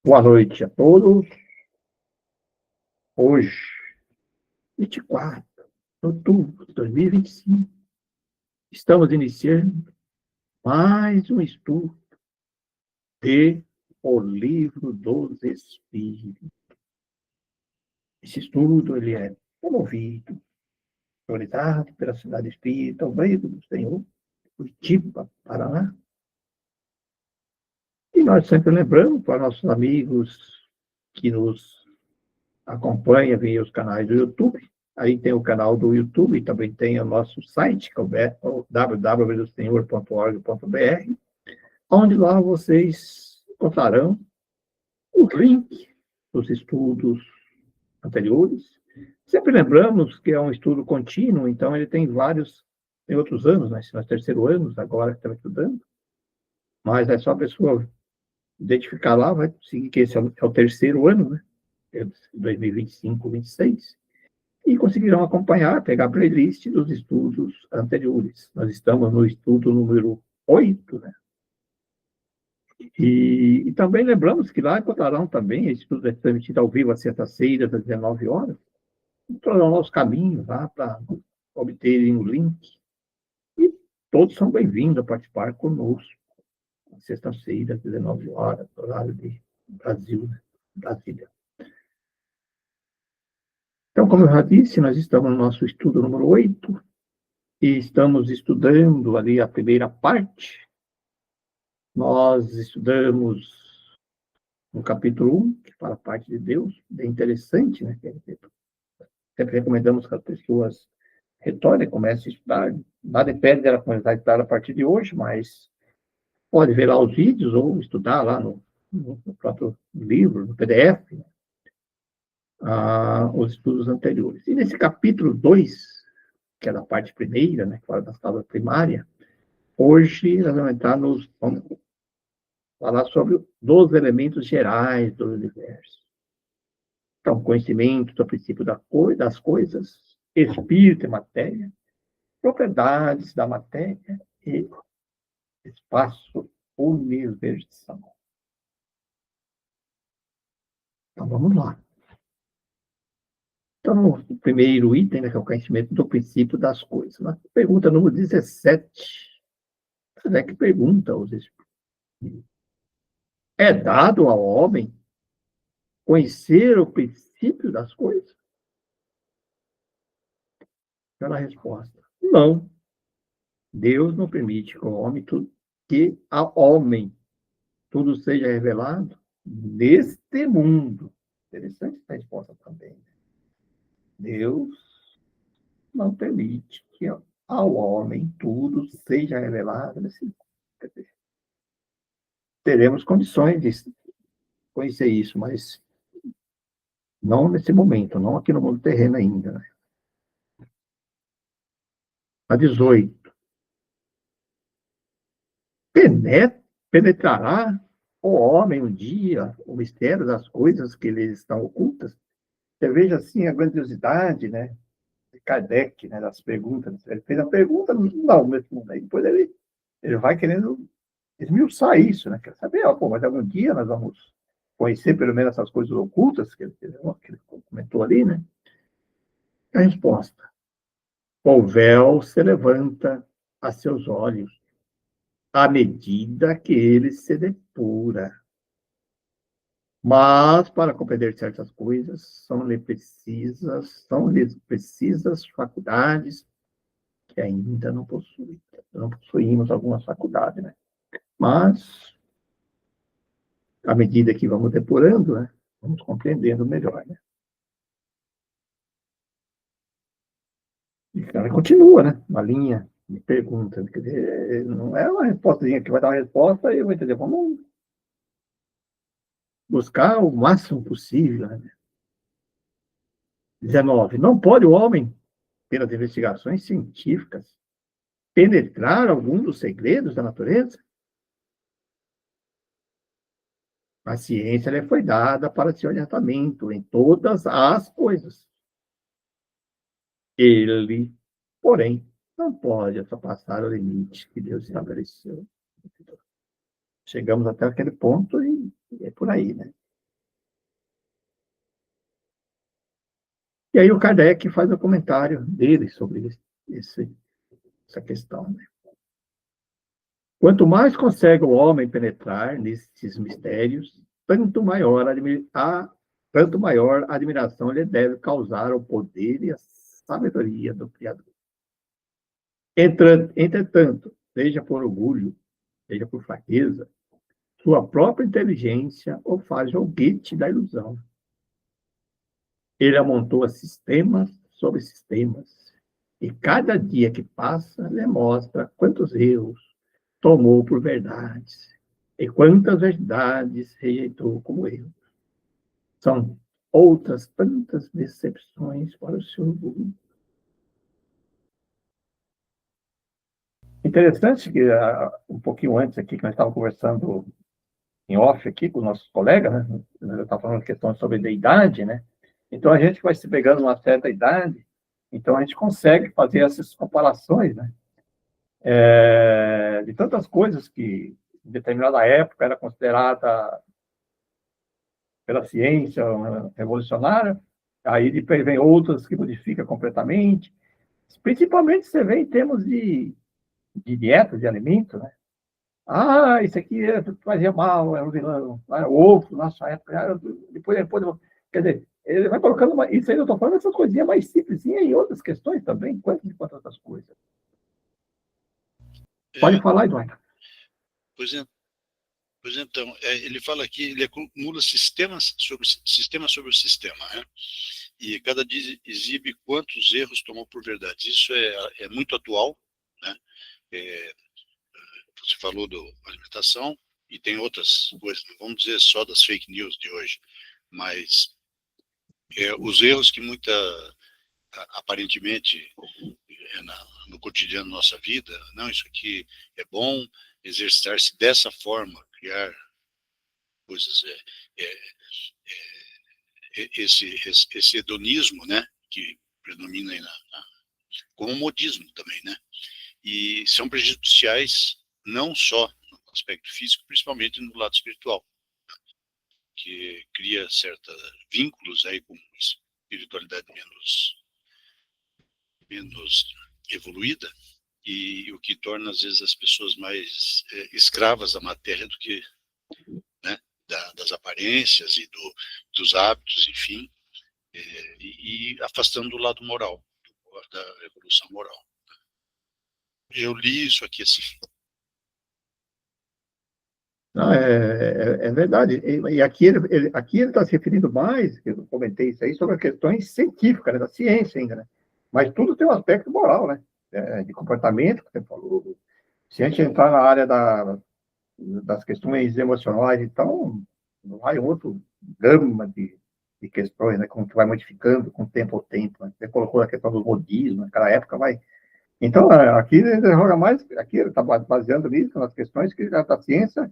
Boa noite a todos. Hoje, 24 de outubro de 2025, estamos iniciando mais um estudo de O Livro dos Espíritos. Esse estudo ele é promovido, organizado pela Cidade Espírita, o Brito do Senhor, Curitiba, Paraná. E nós sempre lembramos para nossos amigos que nos acompanham via os canais do YouTube. Aí tem o canal do YouTube, também tem o nosso site, que é o www.senhor.org.br, onde lá vocês encontrarão o link dos estudos anteriores. Sempre lembramos que é um estudo contínuo, então ele tem outros anos, né? Nós terceiro anos agora que estamos estudando, mas é só a pessoa identificar lá, vai conseguir que esse é o terceiro ano, né? 2025, 26. E conseguirão acompanhar, pegar a playlist dos estudos anteriores. Nós estamos no estudo número 8, né? E também lembramos que lá encontrarão também, esse estudo é transmitido ao vivo às sextas-feiras, às 19 horas, encontrarão lá os caminhos lá para obterem o link. E todos são bem-vindos a participar conosco, às sextas-feiras, às 19 horas, horário de Brasil, né? Brasília. Então, como eu já disse, nós estamos no nosso estudo número 8, e estamos estudando ali a primeira parte. Nós estudamos no capítulo 1, que fala a parte de Deus, bem interessante, né? Sempre recomendamos que as pessoas retornem, comecem a estudar. Nada impede dela começar a estudar a partir de hoje, mas pode ver lá os vídeos ou estudar lá no próprio livro, no PDF, né? Os estudos anteriores. E nesse capítulo 2, que é da parte primeira, né, que fala da escola primária, hoje nós vamos falar sobre dos elementos gerais do universo. Então, conhecimento do princípio das coisas, espírito e matéria, propriedades da matéria e espaço universal. Então, vamos lá. Então, o primeiro item, né, que é o conhecimento do princípio das coisas. Na pergunta número 17, Kardec pergunta aos espíritos: é dado ao homem conhecer o princípio das coisas? Pela resposta: não. Deus não permite que ao homem tudo seja revelado neste mundo. Interessante essa resposta também. Deus não permite que ao homem tudo seja revelado nesse mundo. Teremos condições de conhecer isso, mas não nesse momento, não aqui no mundo terreno ainda. Né? A 18. Penetrará o homem um dia o mistério das coisas que lhes estão ocultas? Você veja assim a grandiosidade, né, de Kardec, né, das perguntas. Ele fez a pergunta, não, aí depois ele vai querendo esmiuçar isso, né? Quer saber, mas algum dia nós vamos conhecer pelo menos essas coisas ocultas que ele comentou ali, né? A resposta: o véu se levanta a seus olhos à medida que ele se depura. Mas, para compreender certas coisas, são-lhe precisas faculdades que ainda não possuem. Não possuímos algumas faculdades, né? Mas, à medida que vamos depurando, né, vamos compreendendo melhor, né? E ela continua, né? Uma linha de pergunta. Quer dizer, não é uma respostazinha que vai dar uma resposta e eu vou entender. Vamos buscar o máximo possível, né? 19. Não pode o homem, pelas investigações científicas, penetrar algum dos segredos da natureza? A ciência lhe foi dada para seu orientamento em todas as coisas. Ele, porém, não pode ultrapassar o limite que Deus estabeleceu. Chegamos até aquele ponto e é por aí, né? E aí o Kardec faz o comentário dele sobre essa questão, né? Quanto mais consegue o homem penetrar nesses mistérios, tanto maior admiração ele deve causar ao poder e à sabedoria do Criador. Entretanto, seja por orgulho, seja por fraqueza, sua própria inteligência o faz joguete da ilusão. Ele amontoa sistemas sobre sistemas, e cada dia que passa lhe mostra quantos erros tomou por verdades e quantas verdades rejeitou como erros. São outras tantas decepções para o seu orgulho. Interessante que um pouquinho antes aqui, que nós estávamos conversando em off aqui com os nossos colegas, né? Nós estávamos falando questão sobre deidade, né? Então, a gente vai se pegando uma certa idade, então a gente consegue fazer essas comparações, né? De tantas coisas que, em determinada época, era considerada pela ciência revolucionária, aí depois vem outras que modifica completamente. Principalmente você vê em termos de dieta, de alimento, né? Ah, isso aqui fazia mal, era um vilão, era ovo, nossa época, depois, quer dizer, ele vai colocando isso aí, eu estou falando essas coisinhas mais simples, e outras questões também, quantas outras coisas. Pode falar, Eduardo. Pois então, ele fala aqui, ele acumula sistema sobre o sistema, né? E cada dia exibe quantos erros tomou por verdade. Isso é muito atual, né? Você falou da alimentação, e tem outras coisas, não vamos dizer só das fake news de hoje, mas os erros que aparentemente, no cotidiano da nossa vida, não, isso aqui é bom, exercitar-se dessa forma, criar coisas, esse hedonismo, né, que predomina aí como modismo também, né, e são prejudiciais não só no aspecto físico, principalmente no lado espiritual, que cria certos vínculos aí com espiritualidade menos evoluída, e o que torna, às vezes, as pessoas mais escravas da matéria do que, né, das aparências e dos hábitos, enfim, e afastando do lado moral, da evolução moral. Eu li isso aqui assim. Não, é verdade. E aqui ele está se referindo mais, eu comentei isso aí, sobre as questões científicas, né, da ciência ainda, né? Mas tudo tem um aspecto moral, né? De comportamento, que você falou. Se a gente entrar na área das questões emocionais, então, vai outro gama de questões, né? Como que vai modificando com o tempo ao tempo. Né? Você colocou a questão do modismo, naquela época vai. Então, aqui ele joga mais, aqui ele está baseando nisso, nas questões que a ciência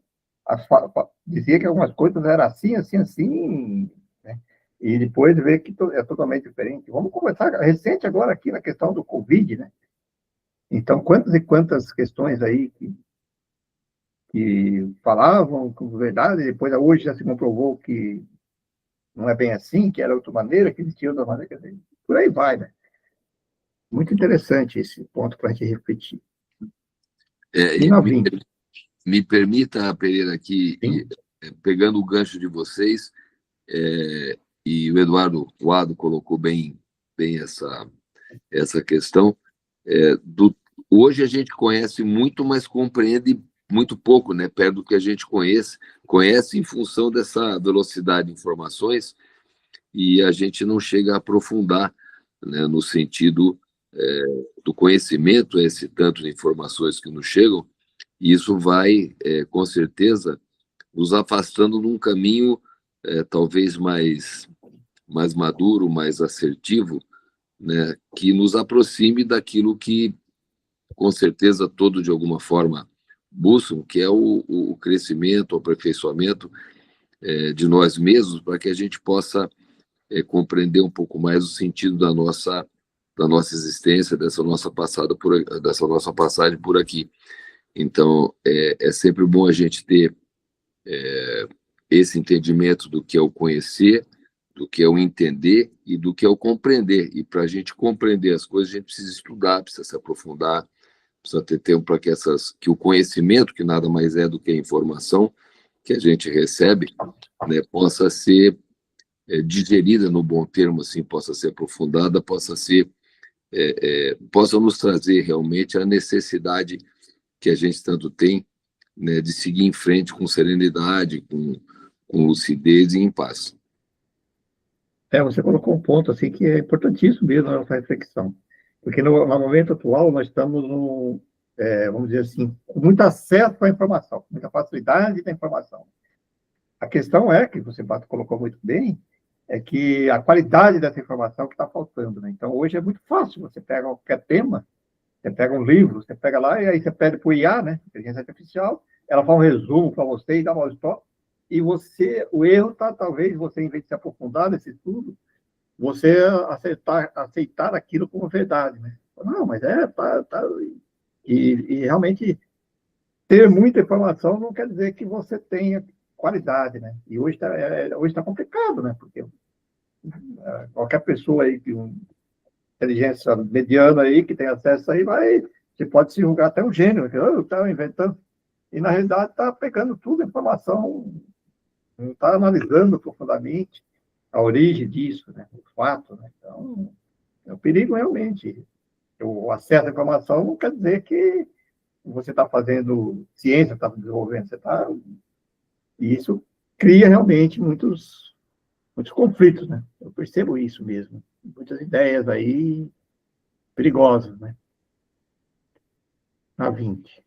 dizia que algumas coisas eram assim, assim, assim, né? E depois vê que é totalmente diferente. Vamos conversar recente agora aqui na questão do Covid, né? Então, quantas e quantas questões aí que falavam com verdade, e depois hoje já se comprovou que não é bem assim, que era outra maneira, que existia outra maneira, quer dizer, por aí vai, né? Muito interessante esse ponto para a gente refletir. E novinho. Me permita, Pereira, aqui, pegando o gancho de vocês, e o Eduardo Coado colocou bem essa questão, hoje a gente conhece muito, mas compreende muito pouco, né, perto do que a gente conhece em função dessa velocidade de informações, e a gente não chega a aprofundar, né, no sentido do conhecimento, esse tanto de informações que nos chegam, e isso vai, com certeza, nos afastando num caminho talvez mais maduro, mais assertivo, né, que nos aproxime daquilo que, com certeza, todos, de alguma forma, buscam, que é o crescimento, o aperfeiçoamento de nós mesmos, para que a gente possa compreender um pouco mais o sentido da nossa existência, dessa nossa passagem por aqui. Então, é sempre bom a gente ter esse entendimento do que é o conhecer, do que é o entender e do que é o compreender. E para a gente compreender as coisas, a gente precisa estudar, precisa se aprofundar, precisa ter tempo para que o conhecimento, que nada mais é do que a informação que a gente recebe, né, possa ser digerida no bom termo, assim, possa ser aprofundada, possa nos trazer realmente a necessidade que a gente tanto tem, né, de seguir em frente com serenidade, com lucidez e em paz. Você colocou um ponto assim que é importantíssimo mesmo na nossa reflexão, porque no momento atual nós estamos vamos dizer assim, com muito acesso à informação, com muita facilidade da informação. A questão é, que você colocou muito bem, é que a qualidade dessa informação que está faltando, né? Então, hoje é muito fácil, você pega qualquer tema, você pega um livro, você pega lá e aí você pede para o IA, né, inteligência artificial, ela faz um resumo para você e dá uma história, e o erro está, talvez, você, em vez de se aprofundar nesse estudo, você aceitar aquilo como verdade, né? Não, mas e realmente ter muita informação não quer dizer que você tenha qualidade, né? E hoje tá complicado, né? Porque qualquer pessoa aí inteligência mediana aí que tem acesso aí você pode se julgar até um gênio, que está inventando. E na realidade está pegando tudo a informação, não está analisando profundamente a origem disso, né? O fato, né? Então, é um perigo realmente. O acesso à informação não quer dizer que você está fazendo ciência, está desenvolvendo, e isso cria realmente muitos conflitos, né? Eu percebo isso mesmo. Muitas ideias aí perigosas, né? Na 20.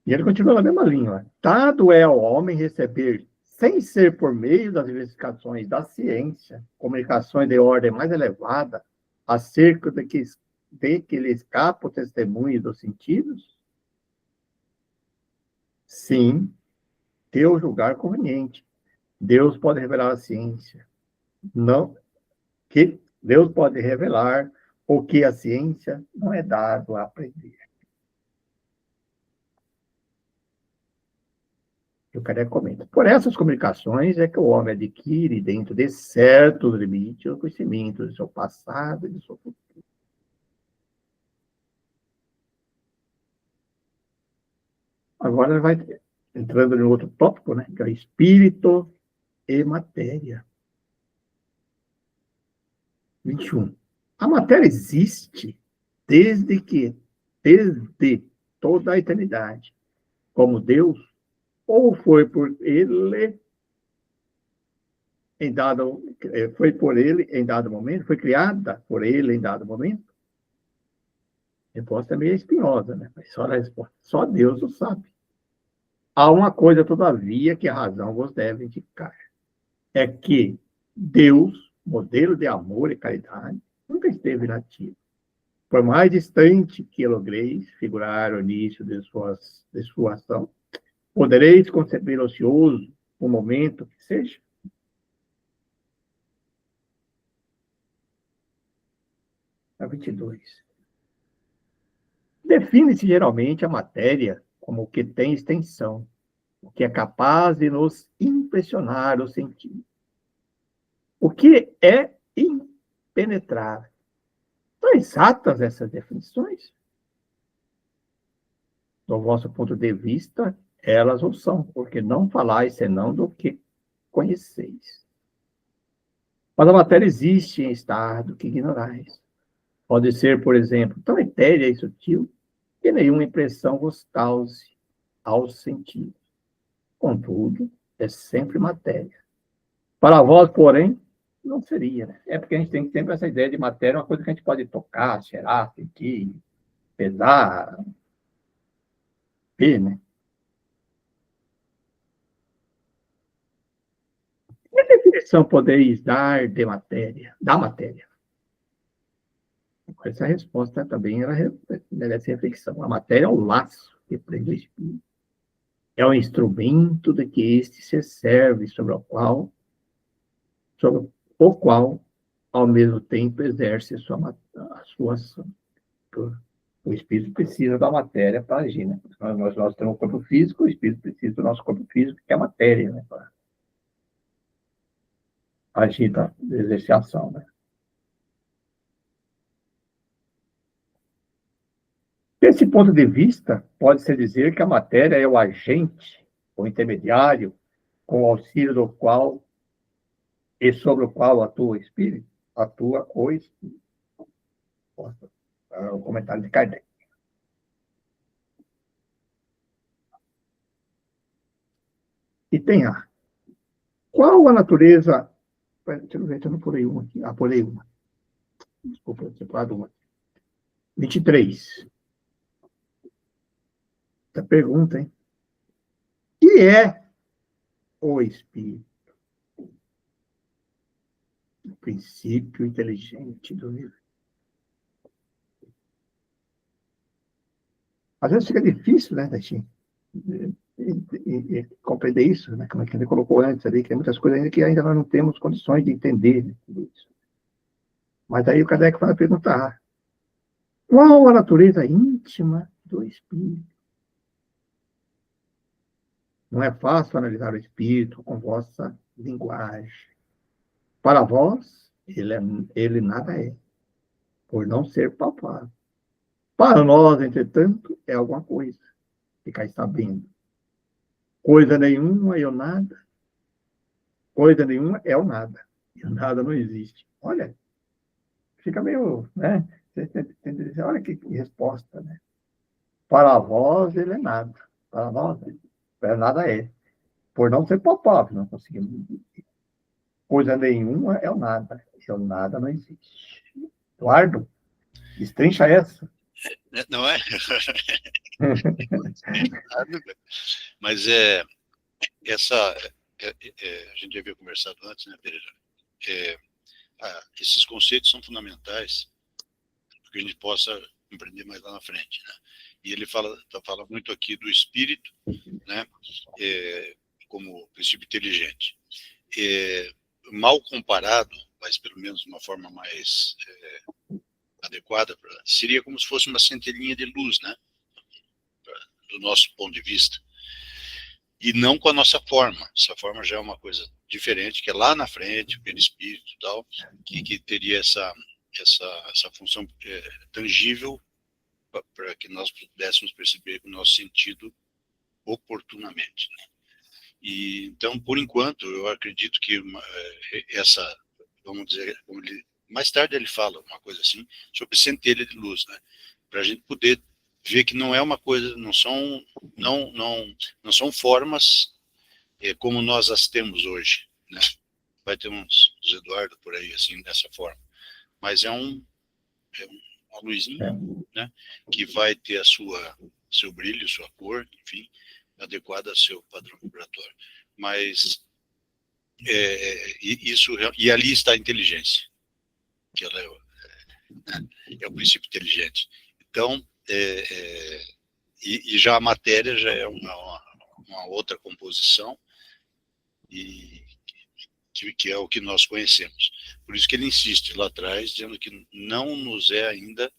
E ele continua na mesma linha. Dado é ao homem receber, sem ser por meio das investigações da ciência, comunicações de ordem mais elevada, acerca de que lhe escapa o testemunho dos sentidos? Sim, Deus julgar conveniente. Deus pode revelar a ciência. Não, que Deus pode revelar o que a ciência não é dado a aprender. E o Kardec comenta. Por essas comunicações é que o homem adquire, dentro de certos limites, o conhecimento de seu passado e de seu futuro. Agora ele vai entrando em outro tópico, né, que é o espírito e matéria. 21. A matéria existe desde toda a eternidade, como Deus, ou foi por ele foi por ele em dado momento, foi criada por ele em dado momento? A resposta é meio espinhosa, né? Mas só a resposta, só Deus o sabe. Há uma coisa, todavia, que a razão vos deve indicar. É que Deus, modelo de amor e caridade, nunca esteve inativo. Por mais distante que logreis figurar o início de sua ação, podereis conceber ocioso o momento que seja? A 22. Define-se geralmente a matéria como o que tem extensão, o que é capaz de nos impressionar o sentido. O que é impenetrável. São exatas essas definições? Do vosso ponto de vista, elas o são, porque não falais senão do que conheceis. Mas a matéria existe em estado que ignorais. Pode ser, por exemplo, tão etérea e sutil que nenhuma impressão vos cause aos sentidos. Contudo, é sempre matéria. Para vós, porém, não seria, né? É porque a gente tem sempre essa ideia de matéria, uma coisa que a gente pode tocar, cheirar, sentir, pesar, ver, né? Que definição podeis dar da matéria? Essa resposta também merece reflexão. A matéria é o laço que prende o espírito. É o instrumento de que este se serve, sobre o qual, ao mesmo tempo, exerce a sua ação. O espírito precisa da matéria para agir, né? Nós temos o corpo físico, o espírito precisa do nosso corpo físico, que é a matéria, né? agita, exerce ação, né? Desse ponto de vista, pode-se dizer que a matéria é o agente, o intermediário, com o auxílio do qual e sobre o qual atua o espírito, atua o espírito. É o comentário de Kardec. E tem a. Qual a natureza. Deixa eu ver, eu não pulei uma aqui. Ah, pulei uma. Desculpa, eu separado uma. 23. Essa pergunta, hein? O que é o espírito? O princípio inteligente do universo. Às vezes fica difícil, né, Tati? E compreender isso, né? Como é que ele colocou antes ali, que tem muitas coisas ainda que ainda nós não temos condições de entender, né, tudo isso. Mas aí o Kardec vai perguntar: qual a natureza íntima do espírito? Não é fácil analisar o espírito com vossa linguagem. Para vós, ele nada é, por não ser palpável. Para nós, entretanto, é alguma coisa. Ficai sabendo. Coisa nenhuma é o nada. Coisa nenhuma é o nada. E o nada não existe. Olha, fica meio, né? Olha que resposta, né? Para vós, ele é nada. Para nós, nada é. Por não ser palpável, não conseguimos. Coisa nenhuma é o nada. E o nada não existe. Eduardo, destrincha essa. Não é? Mas a gente já havia conversado antes, né, Pereira? Esses conceitos são fundamentais para que a gente possa compreender mais lá na frente, né? E ele fala muito aqui do espírito, né, como princípio inteligente. Mal comparado, mas pelo menos de uma forma mais adequada, seria como se fosse uma centelhinha de luz, né, do nosso ponto de vista. E não com a nossa forma. Essa forma já é uma coisa diferente, que é lá na frente, o perispírito e tal, que teria essa função tangível para que nós pudéssemos perceber o nosso sentido oportunamente, né? E, então, por enquanto, eu acredito que vamos dizer, mais tarde ele fala uma coisa assim, sobre centelha de luz, né? Para a gente poder ver que não é uma coisa, não são formas como nós as temos hoje, né? Vai ter uns Eduardo por aí, assim, dessa forma. Mas é uma luzinha, né? Que vai ter seu brilho, sua cor, enfim, adequada ao seu padrão vibratório. Mas e ali está a inteligência, que ela é o princípio inteligente. Então, e já a matéria já é uma outra composição, e que é o que nós conhecemos. Por isso que ele insiste lá atrás, dizendo que não nos é ainda,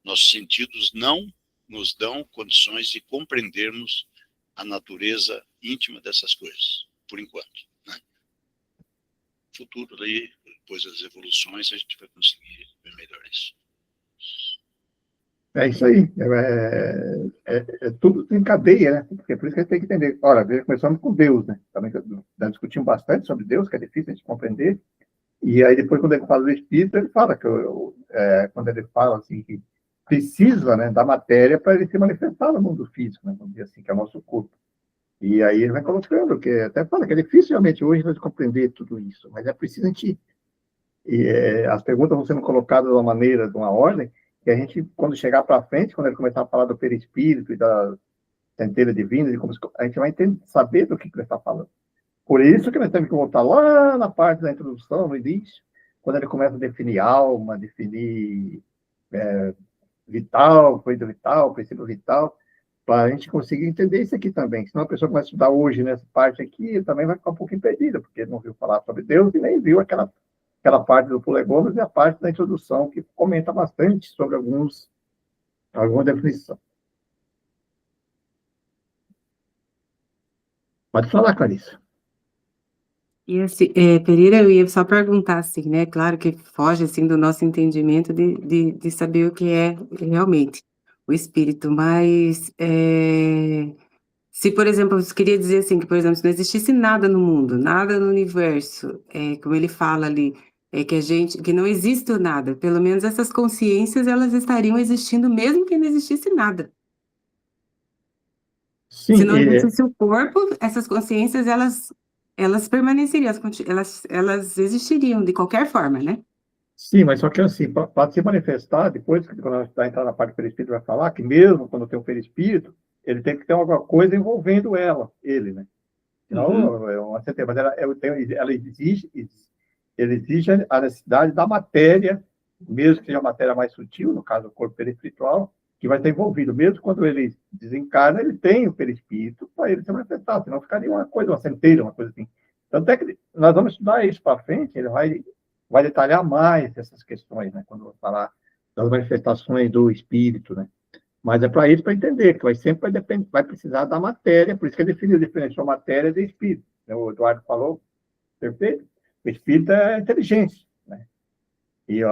nossos sentidos não nos dão condições de compreendermos a natureza íntima dessas coisas, por enquanto, né? Futuro, daí, depois das evoluções, a gente vai conseguir ver melhor isso. É isso aí. Tudo em cadeia, né? Porque por isso que a gente tem que entender. Olha, começamos com Deus, né? Também nós discutimos bastante sobre Deus, que é difícil a gente compreender. E aí depois, quando ele fala do Espírito, ele fala que quando ele fala assim que precisa, né, da matéria para ele se manifestar no mundo físico, né? Vamos dizer assim, que é o nosso corpo. E aí ele vai colocando, que até fala que é difícil realmente hoje nós compreender tudo isso, mas é preciso a gente. As perguntas vão sendo colocadas de uma maneira, de uma ordem, que a gente, quando chegar para frente, quando ele começar a falar do perispírito e da centelha divina, de como a gente vai saber do que ele está falando. Por isso que nós temos que voltar lá na parte da introdução, no início, quando ele começa a definir alma, definir vital, coisa vital, princípio vital, para a gente conseguir entender isso aqui também. Senão a pessoa começa a estudar hoje nessa parte aqui, também vai ficar um pouco impedida, porque não viu falar sobre Deus e nem viu aquela parte do Prolegômenos e a parte da introdução, que comenta bastante sobre alguma definição. Pode falar, Clarissa. E assim, Pereira, eu ia só perguntar assim, né, claro que foge assim do nosso entendimento de saber o que é realmente o espírito, mas, se, por exemplo, você queria dizer assim, que, por exemplo, se não existisse nada no mundo, nada no universo, como ele fala ali, que não existe o nada, pelo menos essas consciências, elas estariam existindo mesmo que não existisse nada. Se Sim, não existisse o corpo, essas consciências, elas permaneceriam, elas existiriam de qualquer forma, né? sim, mas só que assim, pode se manifestar, depois que quando a gente vai entrar na parte do perispírito, vai falar que mesmo quando tem um perispírito, ele tem que ter alguma coisa envolvendo ele, né? Uhum. Senão, é uma certeza, mas ela exige a necessidade da matéria, mesmo que seja a matéria mais sutil, no caso, o corpo perispiritual, que vai estar envolvido. Mesmo quando ele desencarna, ele tem o perispírito para ele se manifestar, senão ficaria uma coisa, uma centelha, uma coisa assim. Tanto é que nós vamos estudar isso para frente, ele vai detalhar mais essas questões, né? Quando eu falar das manifestações do espírito, né? Mas é para isso, para entender, que vai precisar da matéria, por isso que ele definiu diferente a matéria e espírito. Né? O Eduardo falou, perfeito? O espírito é inteligência, né? E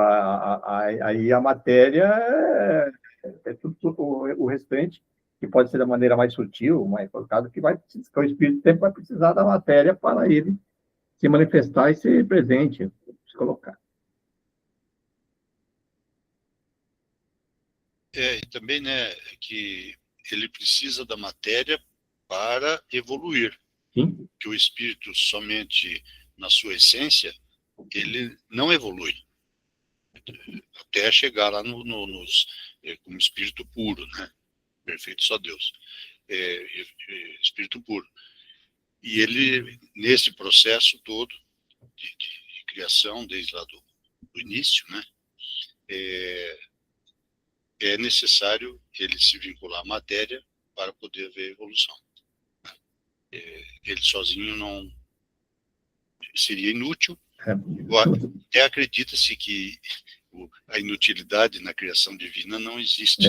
aí a matéria é tudo o restante, que pode ser da maneira mais sutil, mais colocado, que o espírito sempre vai precisar da matéria para ele se manifestar e ser presente, se colocar. E também, né, que ele precisa da matéria para evoluir. Sim? Que o espírito somente na sua essência, ele não evolui até chegar lá como espírito puro, né? Perfeito só Deus. Espírito puro. E ele, nesse processo todo de criação, desde lá do início, né? É necessário ele se vincular à matéria para poder haver evolução. Ele sozinho não seria inútil. Até acredita-se que a inutilidade na criação divina não existe.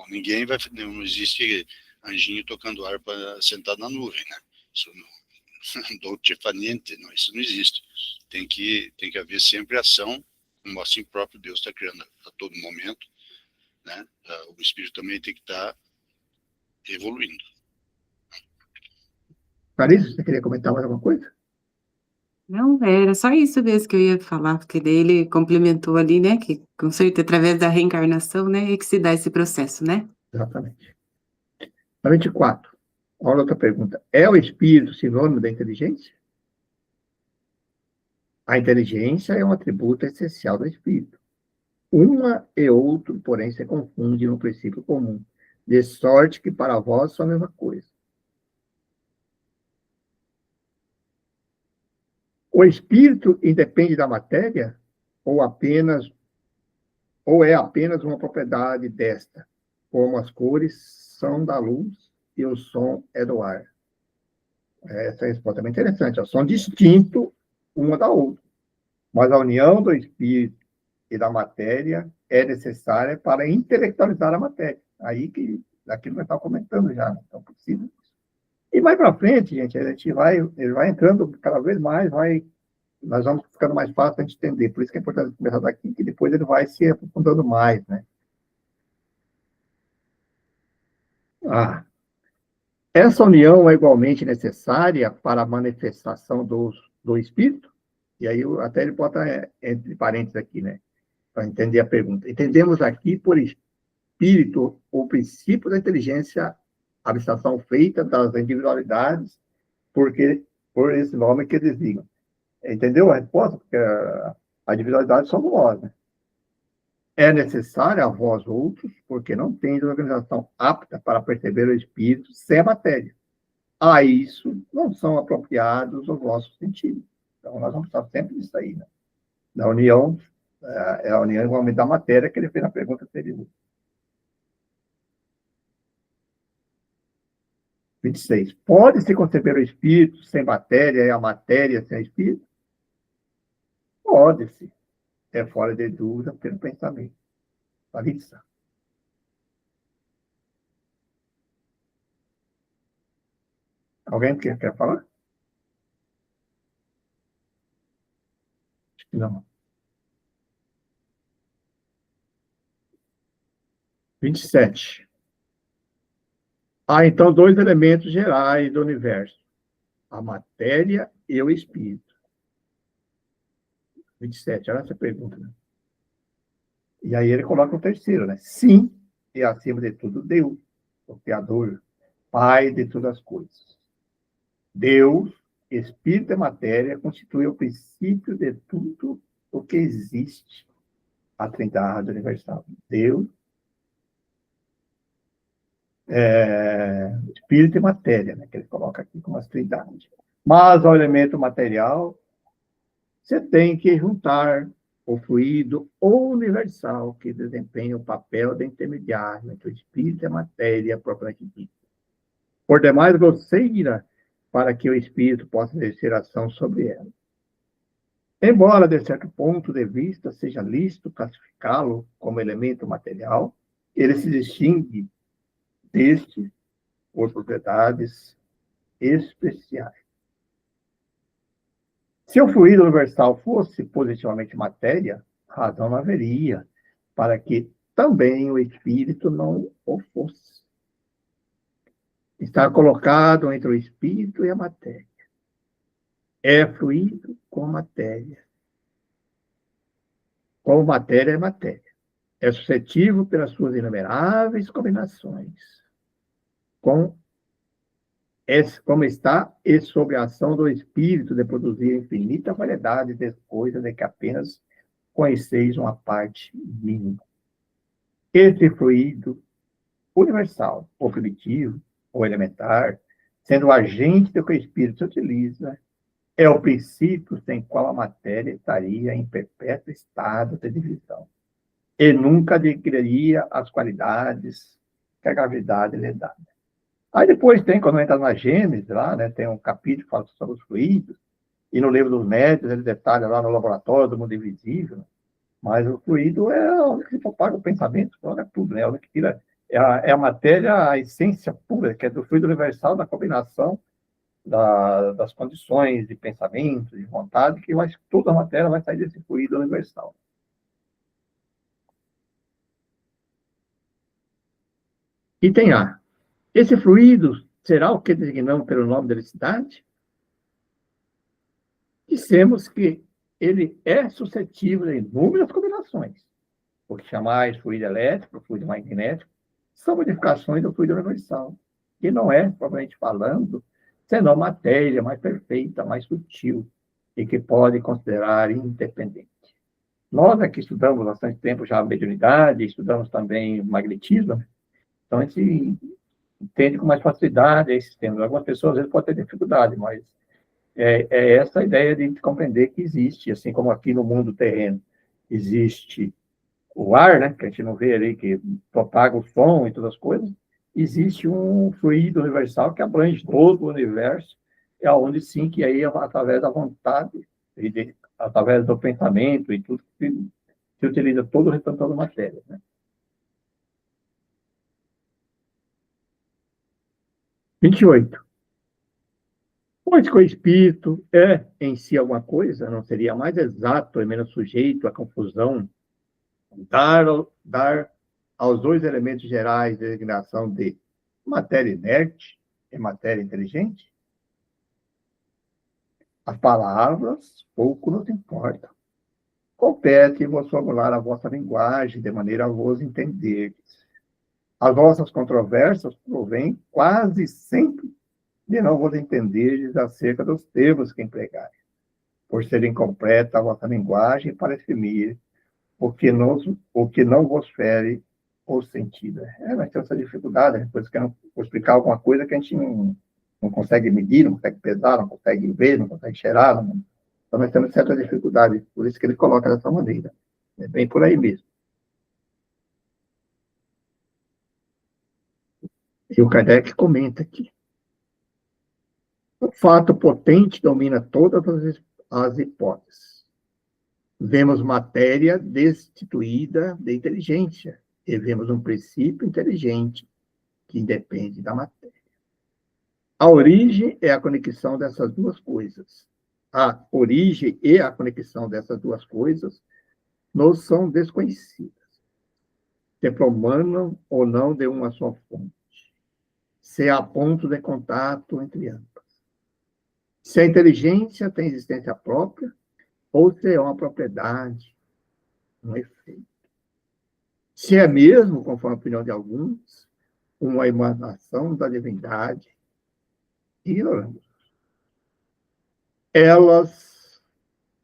Ninguém vai. Não existe anjinho tocando harpa sentado na nuvem, né? Isso não, dolce fa niente, não, isso não existe. Tem que haver sempre ação, como assim o próprio Deus está criando a todo momento, né? O espírito também tem que estar evoluindo. Clarice, você queria comentar mais alguma coisa? Não, era só isso mesmo que eu ia falar, porque daí ele complementou ali, né, que com certeza através da reencarnação, né, é que se dá esse processo, né? Exatamente. 24. Olha outra pergunta. É o espírito sinônimo da inteligência? A inteligência é um atributo essencial do espírito. Uma e outro, porém, se confunde no princípio comum, de sorte que para vós são a mesma coisa. O espírito independe da matéria ou é apenas uma propriedade desta, como as cores são da luz e o som é do ar? Essa resposta é bem interessante. São distintos uma da outra, mas a união do espírito e da matéria é necessária para intelectualizar a matéria. Aí que aquilo que nós estamos comentando já, né? Então precisa disso. E mais para frente, gente, ele vai entrando cada vez mais, nós vamos ficando mais fácil a gente entender. Por isso que é importante começar daqui, que depois ele vai se aprofundando mais, né? Essa união é igualmente necessária para a manifestação do espírito? E aí até ele bota entre parênteses aqui, né? Para entender a pergunta. Entendemos aqui por espírito o princípio da inteligência, a abstração feita das individualidades, porque por esse nome que eles digam. Entendeu a resposta? Porque a individualidade somos nós, né? É necessária a vós outros, porque não tendes organização apta para perceber o espírito sem a matéria. A isso não são apropriados os vossos sentidos. Então, nós vamos estar sempre nisso aí, né? Da união, é a união igualmente da matéria que ele fez na pergunta anterior. 26. Pode-se conceber o espírito sem matéria e a matéria sem espírito? Pode-se. É fora de dúvida pelo pensamento. Larissa. Alguém quer falar? Não. 27. Há, então, dois elementos gerais do universo: a matéria e o espírito. 27, olha essa pergunta. Né? E aí ele coloca o terceiro, né? Sim, e acima de tudo, Deus, o Criador, Pai de todas as coisas. Deus, espírito e matéria, constituem o princípio de tudo o que existe. A Trindade universal. Deus, espírito e matéria, né? Que ele coloca aqui como as trindades. Mas ao elemento material, você tem que juntar o fluido universal que desempenha o papel de intermediário entre o espírito e a matéria propriamente dita. Por demais grosseira, para que o espírito possa exercer ação sobre ela. Embora, de certo ponto de vista, seja lícito classificá-lo como elemento material, ele se distingue deste por propriedades especiais. Se o fluido universal fosse positivamente matéria, razão não haveria para que também o espírito não o fosse. Está colocado entre o espírito e a matéria. É fluido com matéria. Como matéria é matéria. É suscetível pelas suas inumeráveis combinações. Como está e sob a ação do espírito de produzir infinita variedade de coisas de que apenas conheceis uma parte mínima. Esse fluido universal, ou primitivo, ou elementar, sendo o agente do que o espírito se utiliza, é o princípio sem qual a matéria estaria em perpétuo estado de divisão e nunca adquiriria as qualidades que a gravidade lhe dá. Aí depois tem, quando entra na Gênesis, lá, né, tem um capítulo que fala sobre os fluidos, e no livro dos médios ele detalha lá no laboratório do mundo invisível, mas o fluido é onde se propaga o pensamento, olha tudo, né, onde que tira, é a matéria, a essência pura, que é do fluido universal, da combinação das condições de pensamento, de vontade, que toda a matéria vai sair desse fluido universal. Item A. Esse fluido será o que designamos pelo nome de eletricidade? Dissemos que ele é suscetível de inúmeras combinações. O que chamais fluido elétrico, fluido magnético, são modificações do fluido universal, que não é, propriamente falando, senão matéria mais perfeita, mais sutil, e que pode considerar independente. Nós aqui estudamos bastante tempo já a mediunidade, estudamos também o magnetismo, então a gente entende com mais facilidade esses temas. Algumas pessoas, às vezes, podem ter dificuldade, mas é essa a ideia de compreender que existe, assim como aqui no mundo terreno existe o ar, né, que a gente não vê ali, que propaga o som e todas as coisas, existe um fluido universal que abrange todo o universo, é onde sim que aí, através da vontade, através do pensamento e tudo, se utiliza todo o restante da matéria, né? 28. Pois que o espírito é em si alguma coisa, não seria mais exato e menos sujeito à confusão dar aos dois elementos gerais de designação de matéria inerte e matéria inteligente? As palavras pouco nos importam. Compete-vos formular a vossa linguagem de maneira a vos entenderdes. As vossas controvérsias provêm quase sempre de não vos entenderdes acerca dos termos que empregais, por ser incompleta a vossa linguagem para exprimir o que não vos fere o sentido. Nós temos essa dificuldade, depois que eu vou explicar alguma coisa que a gente não consegue medir, não consegue pesar, não consegue ver, não consegue cheirar, então nós temos certa dificuldade, por isso que ele coloca dessa maneira. É bem por aí mesmo. E o Kardec comenta aqui. O fato potente domina todas as hipóteses. Vemos matéria destituída de inteligência e vemos um princípio inteligente que independe da matéria. A origem é a conexão dessas duas coisas. a origem e a conexão dessas duas coisas nos são desconhecidas, se promanam ou não de uma só fonte, se há ponto de contato entre ambas, se a inteligência tem existência própria ou se é uma propriedade, um efeito. Se é mesmo, conforme a opinião de alguns, uma emanação da divindade, ignoramos. Elas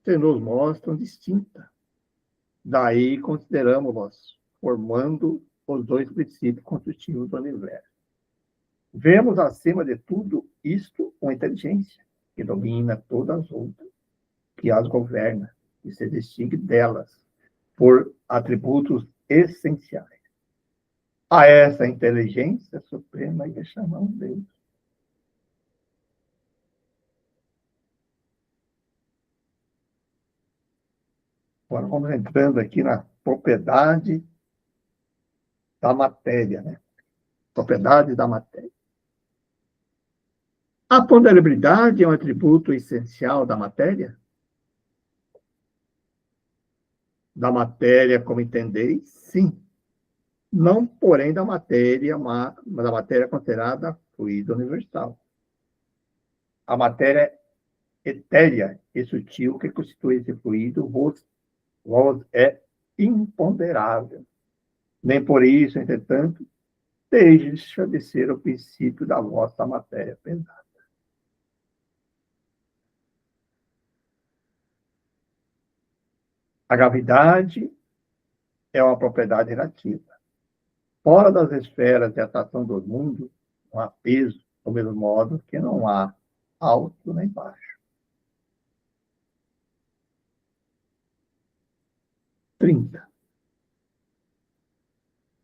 se nos mostram distintas. Daí consideramos-las formando os dois princípios constitutivos do universo. Vemos, acima de tudo isto, uma inteligência que domina todas as outras, que as governa e se distingue delas por atributos essenciais. A essa inteligência suprema lhe chamamos Deus. Agora vamos entrando aqui na propriedade da matéria, né? Propriedade da matéria. A ponderabilidade é um atributo essencial da matéria? Da matéria, como entendeis? Sim. Não, porém, da matéria, mas da matéria considerada fluido universal. A matéria etérea e sutil que constitui esse fluido vos é imponderável. Nem por isso, entretanto, deixa de ser o princípio da vossa matéria pesada. A gravidade é uma propriedade relativa. Fora das esferas de atração do mundo, não há peso, do mesmo modo que não há alto nem baixo. 30.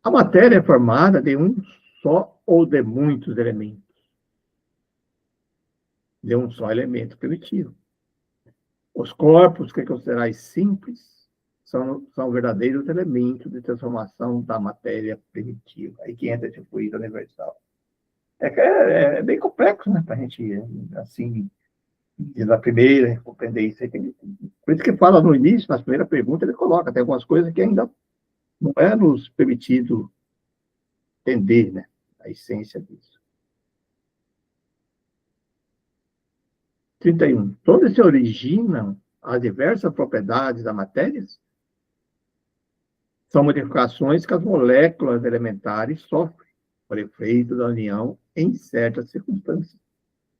A matéria é formada de um só ou de muitos elementos. De um só elemento primitivo. Os corpos que considerais simples são verdadeiros elementos de transformação da matéria primitiva. Aí que entra esse fluido universal. É bem complexo, né, para a gente, assim, na primeira, compreender isso. Por isso que fala no início, nas primeiras perguntas, ele coloca, tem algumas coisas que ainda não é nos permitido entender, né, a essência disso. 31. Todos se originam as diversas propriedades da matéria? São modificações que as moléculas elementares sofrem por efeito da união em certas circunstâncias.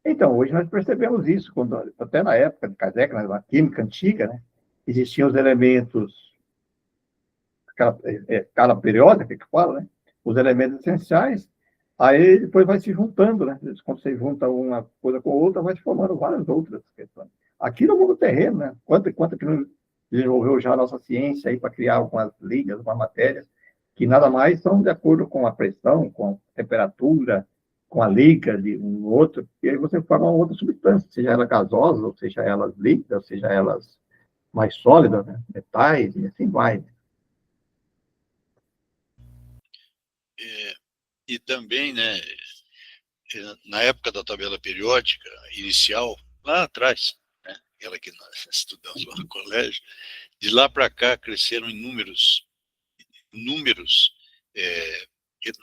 Então, hoje nós percebemos isso, até na época de Kardec, na química antiga, né, existiam os elementos, escala periódica que fala, né, os elementos essenciais, aí depois vai se juntando, né, quando você junta uma coisa com outra, vai se formando várias outras questões. Aqui no mundo terreno, né, quanto que não desenvolveu já a nossa ciência aí para criar algumas ligas, algumas matérias, que nada mais são de acordo com a pressão, com a temperatura, com a liga de um outro, e aí você forma uma outra substância, seja ela gasosa, ou seja elas líquidas, ou seja elas mais sólidas, né? Metais, e assim vai. E também, né, na época da tabela periódica inicial, lá atrás, né, aquela que nós estudamos lá no colégio, de lá para cá cresceram inúmeros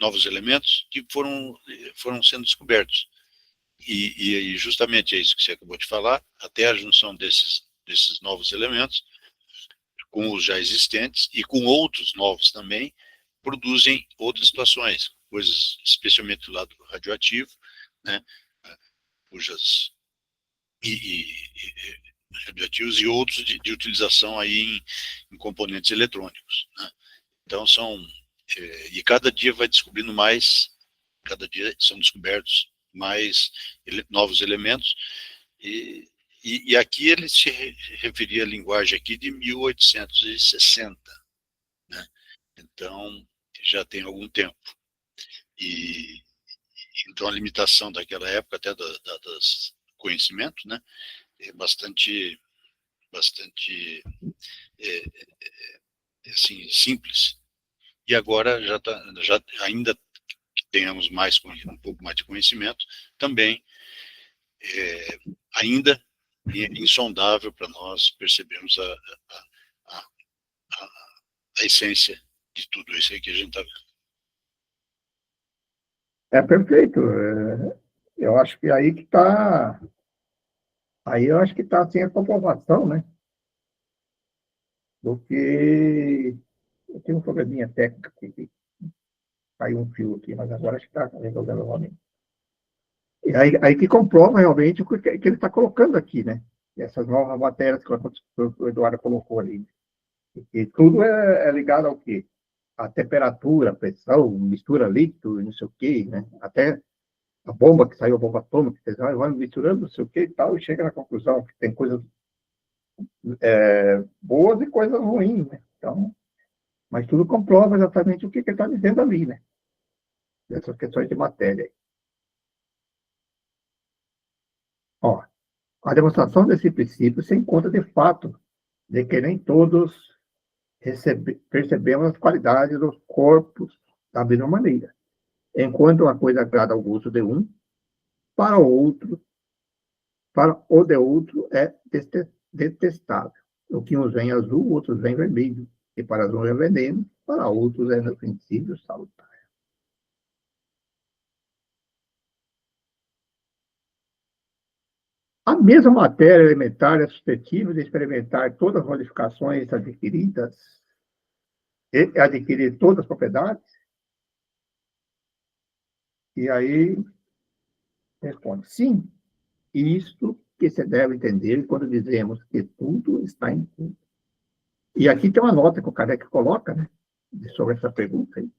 novos elementos que foram sendo descobertos. E justamente é isso que você acabou de falar, até a junção desses novos elementos com os já existentes e com outros novos também, produzem outras situações, coisas especialmente do lado radioativo, né, cujas radioativos e outros de utilização aí em componentes eletrônicos, né? Então e cada dia vai descobrindo mais, cada dia são descobertos mais novos elementos, e aqui ele se referia à linguagem aqui de 1860, né? Então já tem algum tempo, e então a limitação daquela época até das conhecimentos, né, é bastante assim, simples. E agora já ainda que tenhamos um pouco mais de conhecimento, também ainda insondável para nós percebermos a essência de tudo isso aí que a gente está vendo. É perfeito. Eu acho que aí que está. Aí eu acho que está assim a comprovação, né? Do que. Eu tenho um probleminha técnico aqui, que caiu um fio aqui, mas agora acho que está resolvendo novamente. E aí que comprova realmente o que ele está colocando aqui, né? Essas novas matérias que o Eduardo colocou ali. E tudo é ligado ao quê? A temperatura, a pressão, mistura líquido, não sei o quê, né? Até a bomba que saiu, a bomba atômica, que vai misturando, não sei o quê e tal, e chega na conclusão que tem coisas boas e coisas ruins, né? Então, mas tudo comprova exatamente o que ele está dizendo ali, né? Essas questões de matéria. Ó, a demonstração desse princípio se encontra de fato de que nem todos percebemos as qualidades dos corpos da mesma maneira. Enquanto uma coisa agrada ao gosto de um, para o de outro é detestável. O que uns vem azul, outros vem vermelho. E para uns é veneno, para outros é inofensivo, salutar. A mesma matéria elementar é suscetível de experimentar todas as modificações adquiridas e adquirir todas as propriedades? E aí responde, sim, isso que você deve entender quando dizemos que tudo está em tudo. E aqui tem uma nota que o Kardec coloca, né, sobre essa pergunta aí.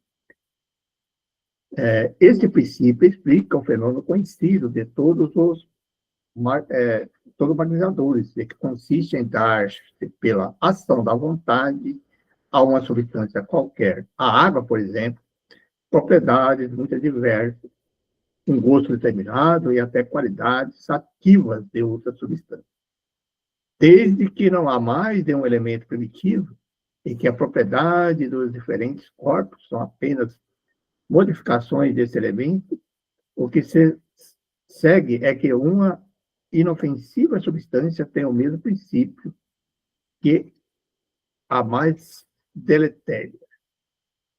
Este princípio explica um fenômeno conhecido de todos os organizadores, que consiste em dar-se pela ação da vontade a uma substância qualquer. A água, por exemplo, propriedades muito diversas, um gosto determinado e até qualidades ativas de outras substâncias. Desde que não há mais de um elemento primitivo e que a propriedade dos diferentes corpos são apenas modificações desse elemento, o que se segue é que uma inofensiva substância tem o mesmo princípio que a mais deletéria.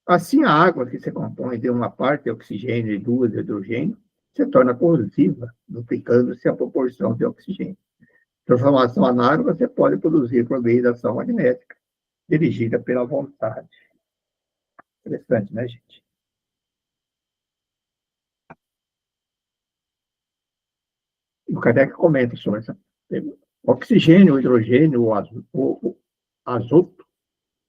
Assim, a água, que se compõe de uma parte de oxigênio e duas de hidrogênio, se torna corrosiva, duplicando-se a proporção de oxigênio. Transformação análoga você pode produzir por meio da ação magnética, dirigida pela vontade. Interessante, né, gente? O Kardec comenta sobre essa pergunta. O oxigênio, o hidrogênio, o azoto,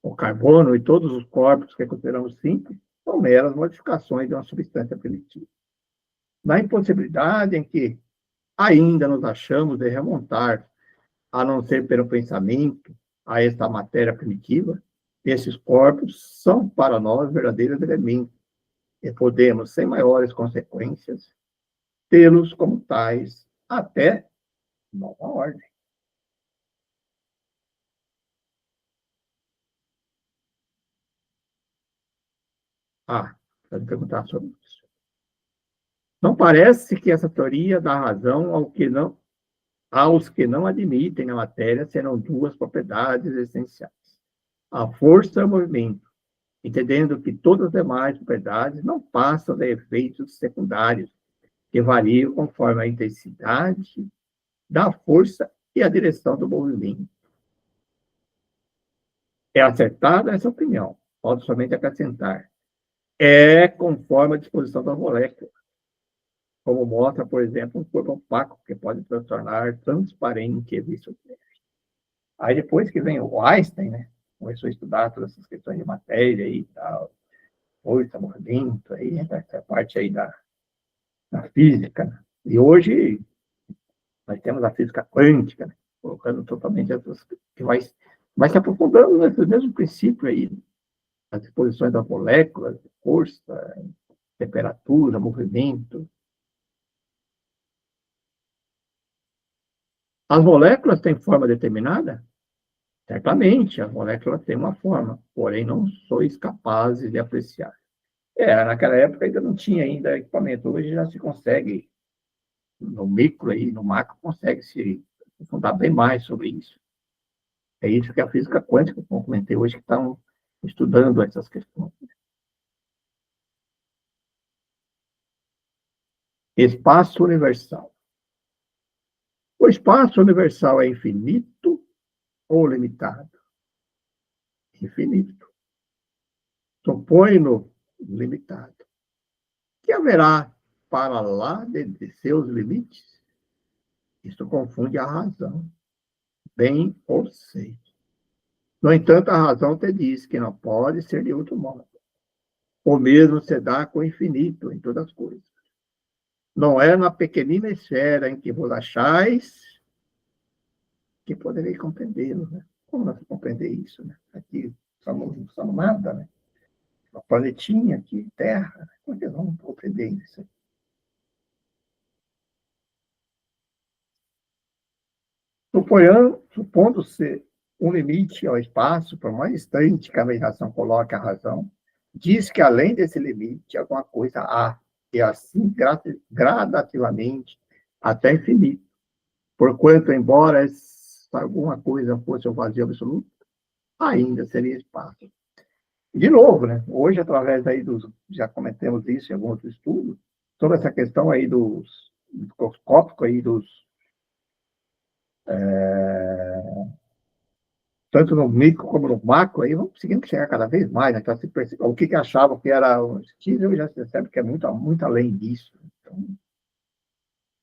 o carbono e todos os corpos que consideramos simples são meras modificações de uma substância primitiva. Na impossibilidade em que ainda nos achamos de remontar, a não ser pelo pensamento, a esta matéria primitiva, esses corpos são para nós verdadeiros elementos e podemos, sem maiores consequências, tê-los como tais até nova ordem. Pode perguntar sobre isso. Não parece que essa teoria dá razão aos que não admitem a matéria serão duas propriedades essenciais: a força e o movimento, entendendo que todas as demais propriedades não passam de efeitos secundários, que variam conforme a intensidade da força e a direção do movimento. É acertada essa opinião. Posso somente acrescentar. É conforme a disposição da molécula, como mostra, por exemplo, um corpo opaco, que pode transtornar transparente visto. Aí depois que vem o Einstein, né, começou a estudar todas essas questões de matéria e tal, força, movimento, aí entra essa parte aí da física, né? E hoje nós temos a física quântica, né, colocando totalmente essas, que vai se aprofundando nesse mesmo princípio aí, as disposições das moléculas, força, temperatura, movimento. As moléculas têm forma determinada? Certamente, as moléculas têm uma forma, porém não sois capazes de apreciar. Naquela época ainda não tinha ainda equipamento, hoje já se consegue, no micro e no macro, consegue-se aprofundar bem mais sobre isso. É isso que a física quântica, como eu comentei hoje, que estão estudando essas questões. Espaço universal. O espaço universal é infinito ou limitado? Infinito. Supõe-no limitado. Que haverá para lá de seus limites? Isso confunde a razão. Bem ou sei. No entanto, a razão te diz que não pode ser de outro modo. O mesmo se dá com o infinito em todas as coisas. Não é na pequenina esfera em que vos achais que poderei compreendê-lo, né? Como nós compreender isso, né? Aqui somos nada, né? Uma planetinha aqui, Terra, né? Como é que vamos compreender isso? Supondo-se um limite ao espaço, por mais distante que a meditação coloque a razão, diz que além desse limite, alguma coisa há, e assim gradativamente até infinito. Porquanto, embora alguma coisa fosse o vazio absoluto, ainda seria espaço. De novo, né? Hoje, através aí já comentamos isso em alguns outros estudos, sobre essa questão aí dos microscópicos aí tanto no micro como no macro, aí vamos conseguindo chegar cada vez mais, né? Então, o que achavam que era o X, já se percebe que é muito, muito além disso. Então,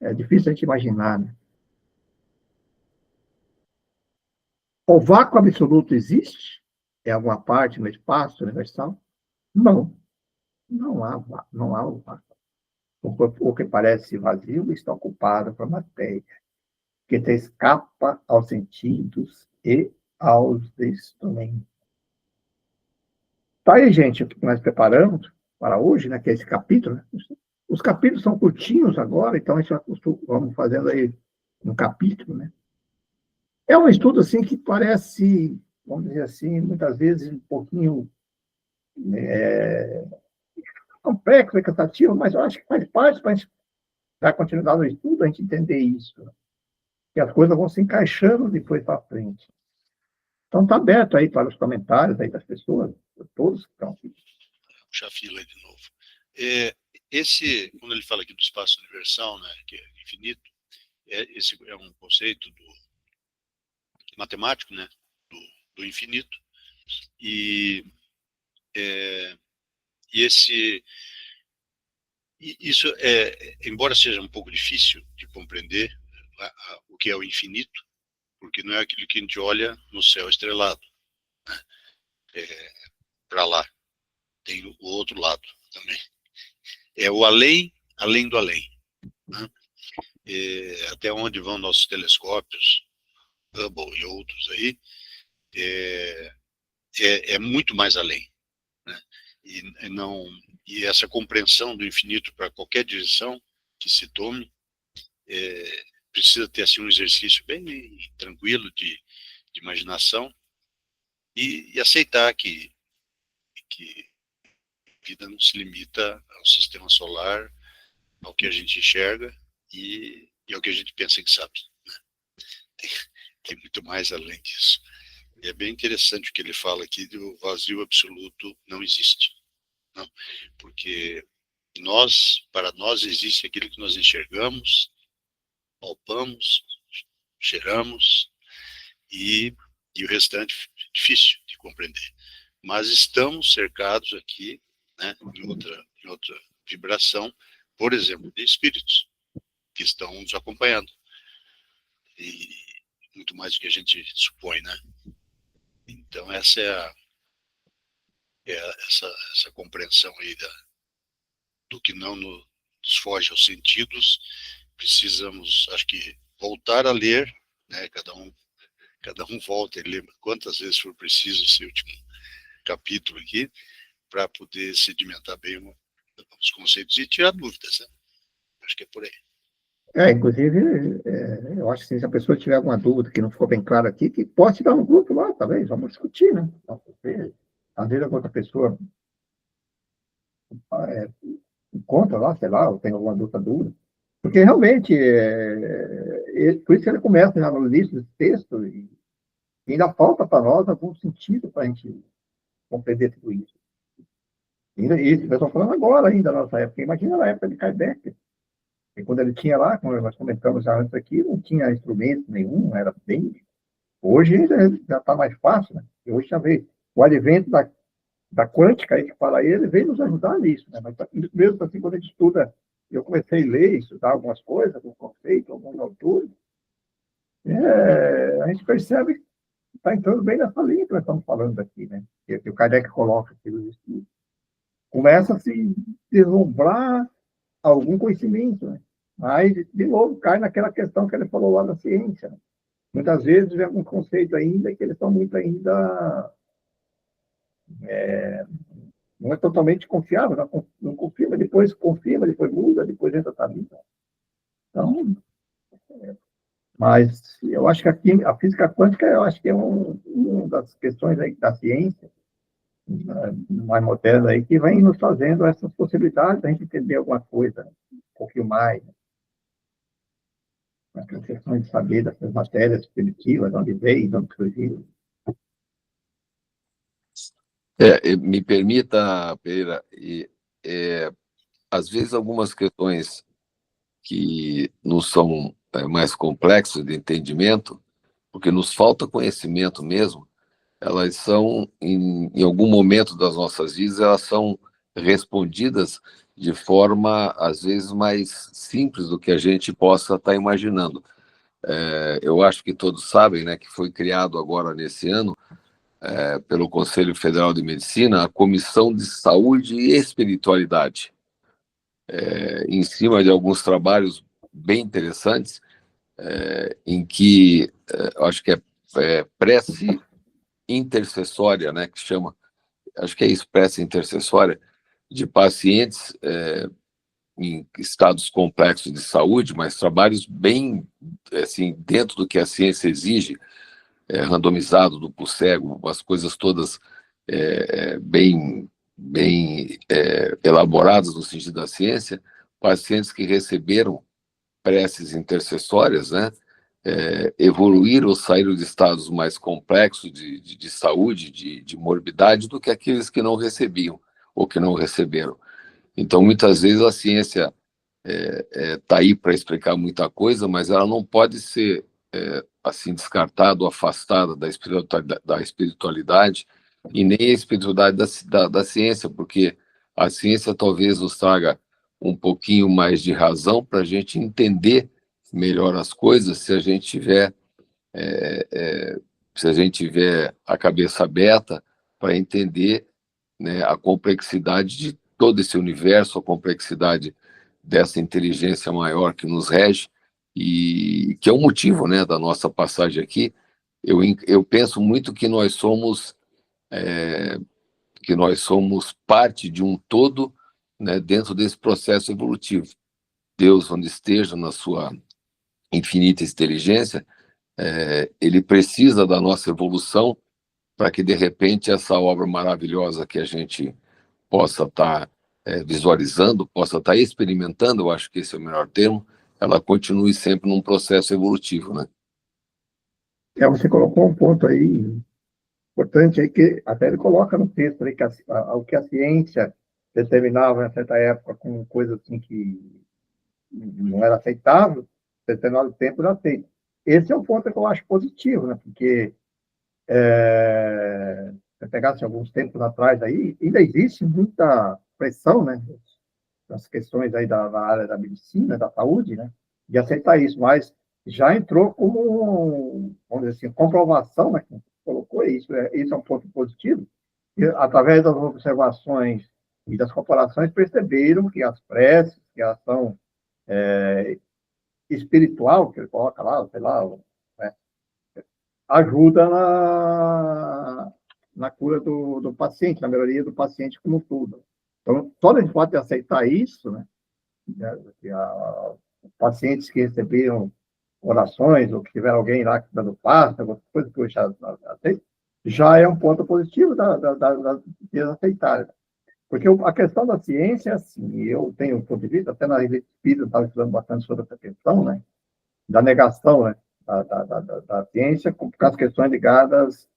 é difícil a gente imaginar, né? O vácuo absoluto existe? Em alguma parte no espaço universal? Não. Não há o vácuo. O que parece vazio está ocupado por matéria, que te escapa aos sentidos e aos instrumentos. Tá aí, gente, o que nós preparamos para hoje, né, que é esse capítulo. Né? Os capítulos são curtinhos agora, então a gente vamos fazendo aí um capítulo, né? É um estudo assim que parece, vamos dizer assim, muitas vezes um pouquinho complexo, cansativo, mas eu acho que faz parte para a gente dar continuidade no estudo, a gente entender isso, né? Que as coisas vão se encaixando depois para frente. Então está aberto aí para os comentários aí das pessoas, todos que estão aqui. Puxa a fila aí de novo. Quando ele fala aqui do espaço universal, né, que é infinito, esse é um conceito matemático, né, do infinito, e isso embora seja um pouco difícil de compreender o que é o infinito, porque não é aquilo que a gente olha no céu estrelado, né? Para lá tem o outro lado também. É o além do além, né? Até onde vão nossos telescópios, Hubble e outros aí, é muito mais além, né? E essa compreensão do infinito para qualquer direção que se tome precisa ter assim um exercício bem tranquilo de imaginação e aceitar que a vida não se limita ao sistema solar, ao que a gente enxerga e ao que a gente pensa que sabe, né? Tem muito mais além disso. E é bem interessante o que ele fala aqui do vazio absoluto não existe. Não, porque para nós existe aquilo que nós enxergamos, palpamos, cheiramos e o restante é difícil de compreender. Mas estamos cercados aqui, né, em outra vibração, por exemplo, de espíritos que estão nos acompanhando. E muito mais do que a gente supõe, né? Então essa essa compreensão aí do que não nos foge aos sentidos. Precisamos, acho que, voltar a ler, né? Cada um volta e lembra quantas vezes for preciso esse último capítulo aqui, para poder sedimentar bem os conceitos e tirar dúvidas, né? Acho que é por aí. Inclusive, eu acho que se a pessoa tiver alguma dúvida que não ficou bem claro aqui, que pode dar um grupo lá, talvez, vamos discutir, né? Então, às vezes a outra pessoa encontra lá, sei lá, ou tem alguma outra dúvida. Porque realmente, por isso que ele começa já no início desse texto, e ainda falta para nós algum sentido para a gente compreender tudo isso. E nós estamos falando agora ainda da nossa época. Imagina na época de Kardec. E quando ele tinha lá, como nós comentamos já antes aqui, não tinha instrumento nenhum, era bem. Hoje já está mais fácil, né? E hoje já veio o advento da quântica, aí que fala ele, veio nos ajudar nisso, né? Mas mesmo assim, quando a gente estuda, eu comecei a ler, estudar algumas coisas, alguns conceitos, alguns autores, a gente percebe que está entrando bem nessa linha que nós estamos falando aqui, né? Que o Kardec coloca aqui nos estudos. Começa a se deslumbrar algum conhecimento, né? Mas, de novo, cai naquela questão que ele falou lá da ciência, né? Muitas vezes vem algum conceito ainda que eles são muito ainda não é totalmente confiável, não confirma, depois muda, depois entra outra vida. Então, mas eu acho que aqui a física quântica, eu acho que é uma das questões aí da ciência mais moderna aí que vem nos fazendo essas possibilidades da gente entender alguma coisa um pouquinho mais, né? As questões de saber dessas matérias primitivas, onde veio, de onde surgiu. Me permita, Pereira, às vezes algumas questões que nos são mais complexas de entendimento, porque nos falta conhecimento mesmo, elas são, em algum momento das nossas vidas, elas são respondidas de forma, às vezes, mais simples do que a gente possa estar imaginando. Eu acho que todos sabem, né, que foi criado agora nesse ano, pelo Conselho Federal de Medicina, a Comissão de Saúde e Espiritualidade, em cima de alguns trabalhos bem interessantes, em que acho que é prece intercessória, né, que chama, acho que é isso, prece intercessória, de pacientes em estados complexos de saúde, mas trabalhos bem, assim, dentro do que a ciência exige, randomizado, duplo cego, as coisas todas bem elaboradas no sentido da ciência, pacientes que receberam preces intercessórias, né, evoluíram ou saíram de estados mais complexos de saúde, de morbidade, do que aqueles que não recebiam ou que não receberam. Então, muitas vezes a ciência está aí para explicar muita coisa, mas ela não pode ser assim descartada ou afastada da espiritualidade e nem a espiritualidade da ciência, porque a ciência talvez nos traga um pouquinho mais de razão para a gente entender melhor as coisas se a gente tiver a cabeça aberta para entender, né, a complexidade de todo esse universo, a complexidade dessa inteligência maior que nos rege e que é o motivo, né, da nossa passagem aqui. Eu penso muito que nós somos parte de um todo, né, dentro desse processo evolutivo. Deus, onde esteja na sua infinita inteligência, ele precisa da nossa evolução para que, de repente, essa obra maravilhosa que a gente possa estar visualizando, possa estar experimentando, eu acho que esse é o melhor termo, ela continue sempre num processo evolutivo, né? Você colocou um ponto aí importante, aí, que até ele coloca no texto aí, que o que a ciência determinava em certa época com coisas assim que não era aceitável, determinado tempo já aceita. Esse é um ponto que eu acho positivo, né? Porque se pegasse alguns tempos atrás aí, ainda existe muita pressão, né? Nas questões aí da área da medicina, da saúde, né? De aceitar isso, mas já entrou como, vamos dizer assim, comprovação, né? Que colocou isso, isso é um ponto positivo. E, através das observações e das comparações, perceberam que as preces, que a ação espiritual, que ele coloca lá, sei lá, né, ajuda na cura do paciente, na melhoria do paciente como tudo. Então, só a gente pode aceitar isso, né? Pacientes que receberam orações, ou que tiveram alguém lá dando passe, alguma coisa que eu já aceito, já é um ponto positivo de aceitar. Porque a questão da ciência é assim, eu tenho um ponto de vista, até na revista Espírita eu estava estudando bastante sobre essa questão, né, da negação, né, da ciência, com as questões ligadas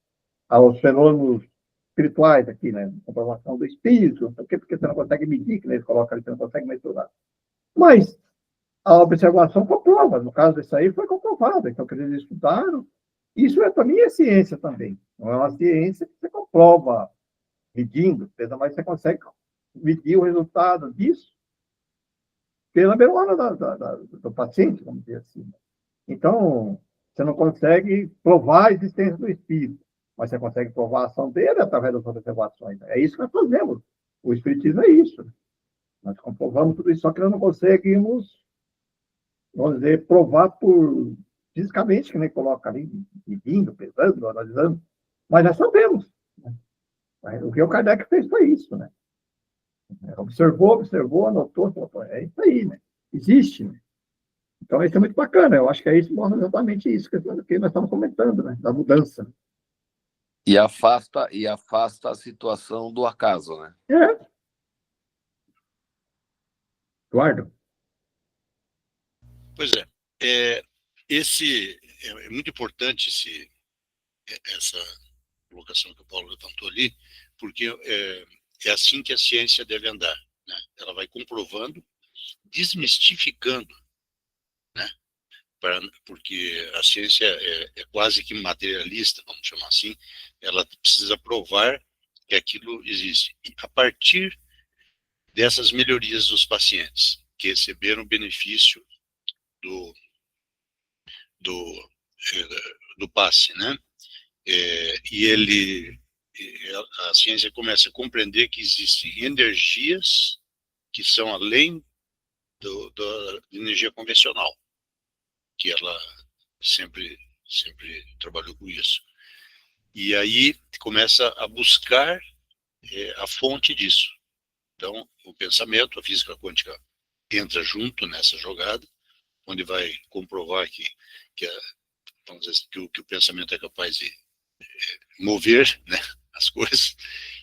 aos fenômenos espirituais aqui, né, comprovação do espírito, porque você não consegue medir, que eles colocam ali, você não consegue mensurar. Mas a observação comprova, no caso desse aí foi comprovado, então que eles estudaram, isso para mim é ciência também, não é uma ciência que você comprova medindo, mas você consegue medir o resultado disso pela memória do paciente, vamos dizer assim. Então, você não consegue provar a existência do espírito, mas você consegue provar a ação dele através das observações. É isso que nós fazemos. O espiritismo é isso. Nós comprovamos tudo isso, só que nós não conseguimos, vamos dizer, provar fisicamente, que nem coloca ali, medindo, pesando, analisando, mas nós sabemos. O que o Kardec fez foi isso, né? Observou, anotou, falou, é isso aí, né? Existe, né? Então, isso é muito bacana. Eu acho que é isso, mostra exatamente isso que nós estamos comentando, né? Da mudança. E afasta a situação do acaso, né? É. Eduardo? Pois é. É muito importante essa colocação que o Paulo levantou ali, porque é assim que a ciência deve andar, né? Ela vai comprovando, desmistificando, né? Porque a ciência é quase que materialista, vamos chamar assim, ela precisa provar que aquilo existe. E a partir dessas melhorias dos pacientes, que receberam o benefício do passe, né? A ciência começa a compreender que existem energias que são além da energia convencional, que ela sempre trabalhou com isso. E aí começa a buscar a fonte disso. Então, o pensamento, a física quântica entra junto nessa jogada, onde vai comprovar vamos dizer, que o pensamento é capaz de mover, né, as coisas,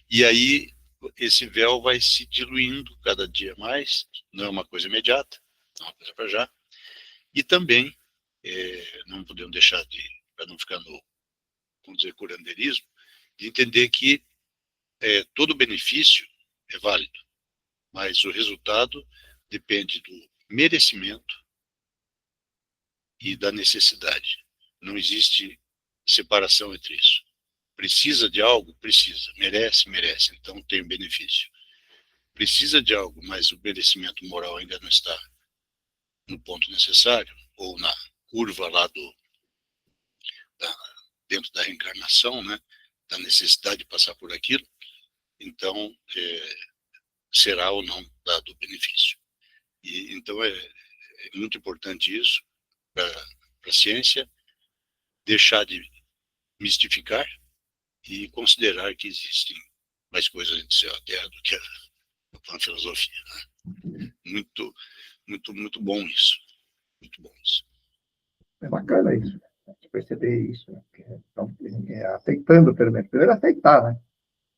e aí esse véu vai se diluindo cada dia mais, não é uma coisa imediata, é uma coisa para já, e também não podemos deixar para não ficar no, vamos dizer, curandeirismo, de entender que todo benefício é válido, mas o resultado depende do merecimento e da necessidade. Não existe separação entre isso. Precisa de algo? Precisa. Merece? Merece. Então tem um benefício. Precisa de algo, mas o merecimento moral ainda não está no ponto necessário, ou na curva lá dentro da reencarnação, né, da necessidade de passar por aquilo, então será ou não dado o benefício. Então é muito importante isso para a ciência, deixar de mistificar e considerar que existem mais coisas entre céu e terra do que a filosofia. Né? Muito, muito, muito bom isso. Muito bom isso. É bacana isso, perceber isso. Né? Então, aceitando, pelo menos. Primeiro, aceitar, né?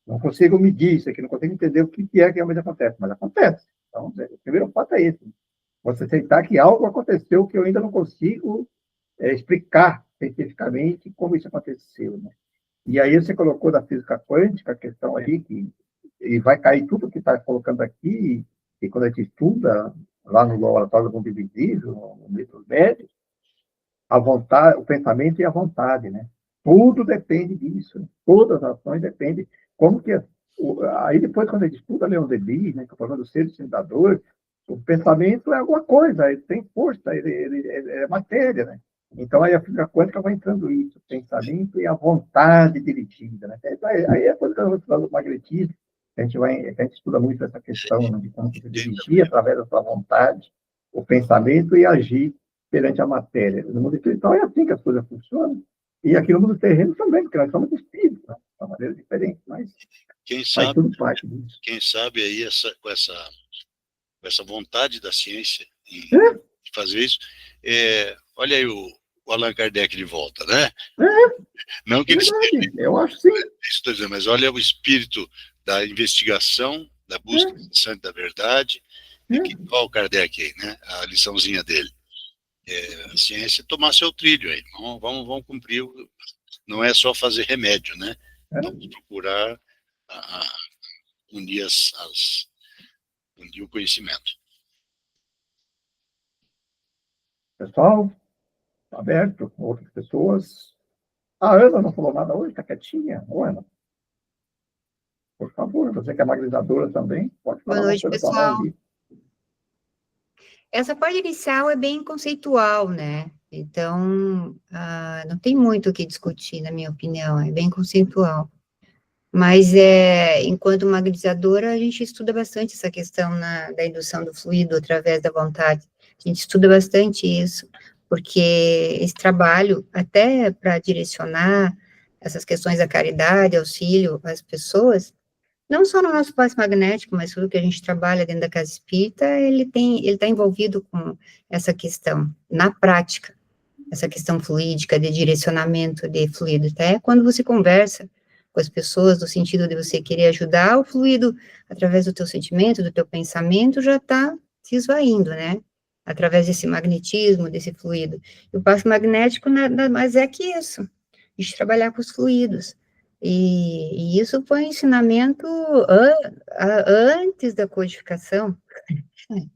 Não consigo medir isso aqui, não consigo entender o que é que realmente acontece, mas acontece. Então, o primeiro fato é esse. Você aceitar que algo aconteceu que eu ainda não consigo explicar cientificamente como isso aconteceu, né? E aí você colocou da física quântica a questão aí que e vai cair tudo que está colocando aqui, e quando a gente estuda lá no Laboratório do Mundo Invisível, no livro médio, a vontade, o pensamento e a vontade, né? Tudo depende disso. Todas as ações dependem. Como que aí depois quando a gente estuda Leon Denis, né, que é o problema do ser disseminador, o pensamento é alguma coisa, ele tem força, ele é matéria, né? Então, aí a física quântica vai entrando isso, o pensamento e a vontade dirigida, né? Aí é quando nós falamos do magnetismo, a gente estuda muito essa questão, né, de como você dirigir através da sua vontade, o pensamento e agir perante a matéria. No mundo espiritual é assim que as coisas funcionam, e aqui no mundo terreno também, porque nós somos espíritos, né? De uma maneira diferente, mas faz tudo parte disso. Quem sabe aí com essa vontade da ciência de fazer isso, olha aí o Allan Kardec de volta, né? Não que ele esteja, eu acho sim. Isso estou dizendo, mas olha o espírito da investigação da busca incessante da verdade, É. que, ó, o Kardec aí, né, a liçãozinha dele, a ciência tomar seu trilho aí, vamos cumprir, não é só fazer remédio, né, vamos procurar unir unir o conhecimento. Pessoal, aberto, outras pessoas. A Ana não falou nada hoje, está quietinha. Ô, Ana, por favor, você que é magnesadora também, pode falar Boa uma noite, coisa para nós pessoal. ali. Essa parte inicial é bem conceitual, né? Então, não tem muito o que discutir, na minha opinião, é bem conceitual. Mas, enquanto magnetizadora, a gente estuda bastante essa questão da indução do fluido através da vontade. A gente estuda bastante isso, porque esse trabalho, até para direcionar essas questões da caridade, auxílio às pessoas, não só no nosso passe magnético, mas tudo que a gente trabalha dentro da casa espírita, ele está envolvido com essa questão, na prática, essa questão fluídica, de direcionamento de fluido. Até quando você conversa com as pessoas, no sentido de você querer ajudar, o fluido, através do teu sentimento, do teu pensamento, já está se esvaindo, né? Através desse magnetismo, desse fluido. E o passe magnético nada mais é que isso, a gente trabalhar com os fluidos. E isso foi um ensinamento antes da codificação,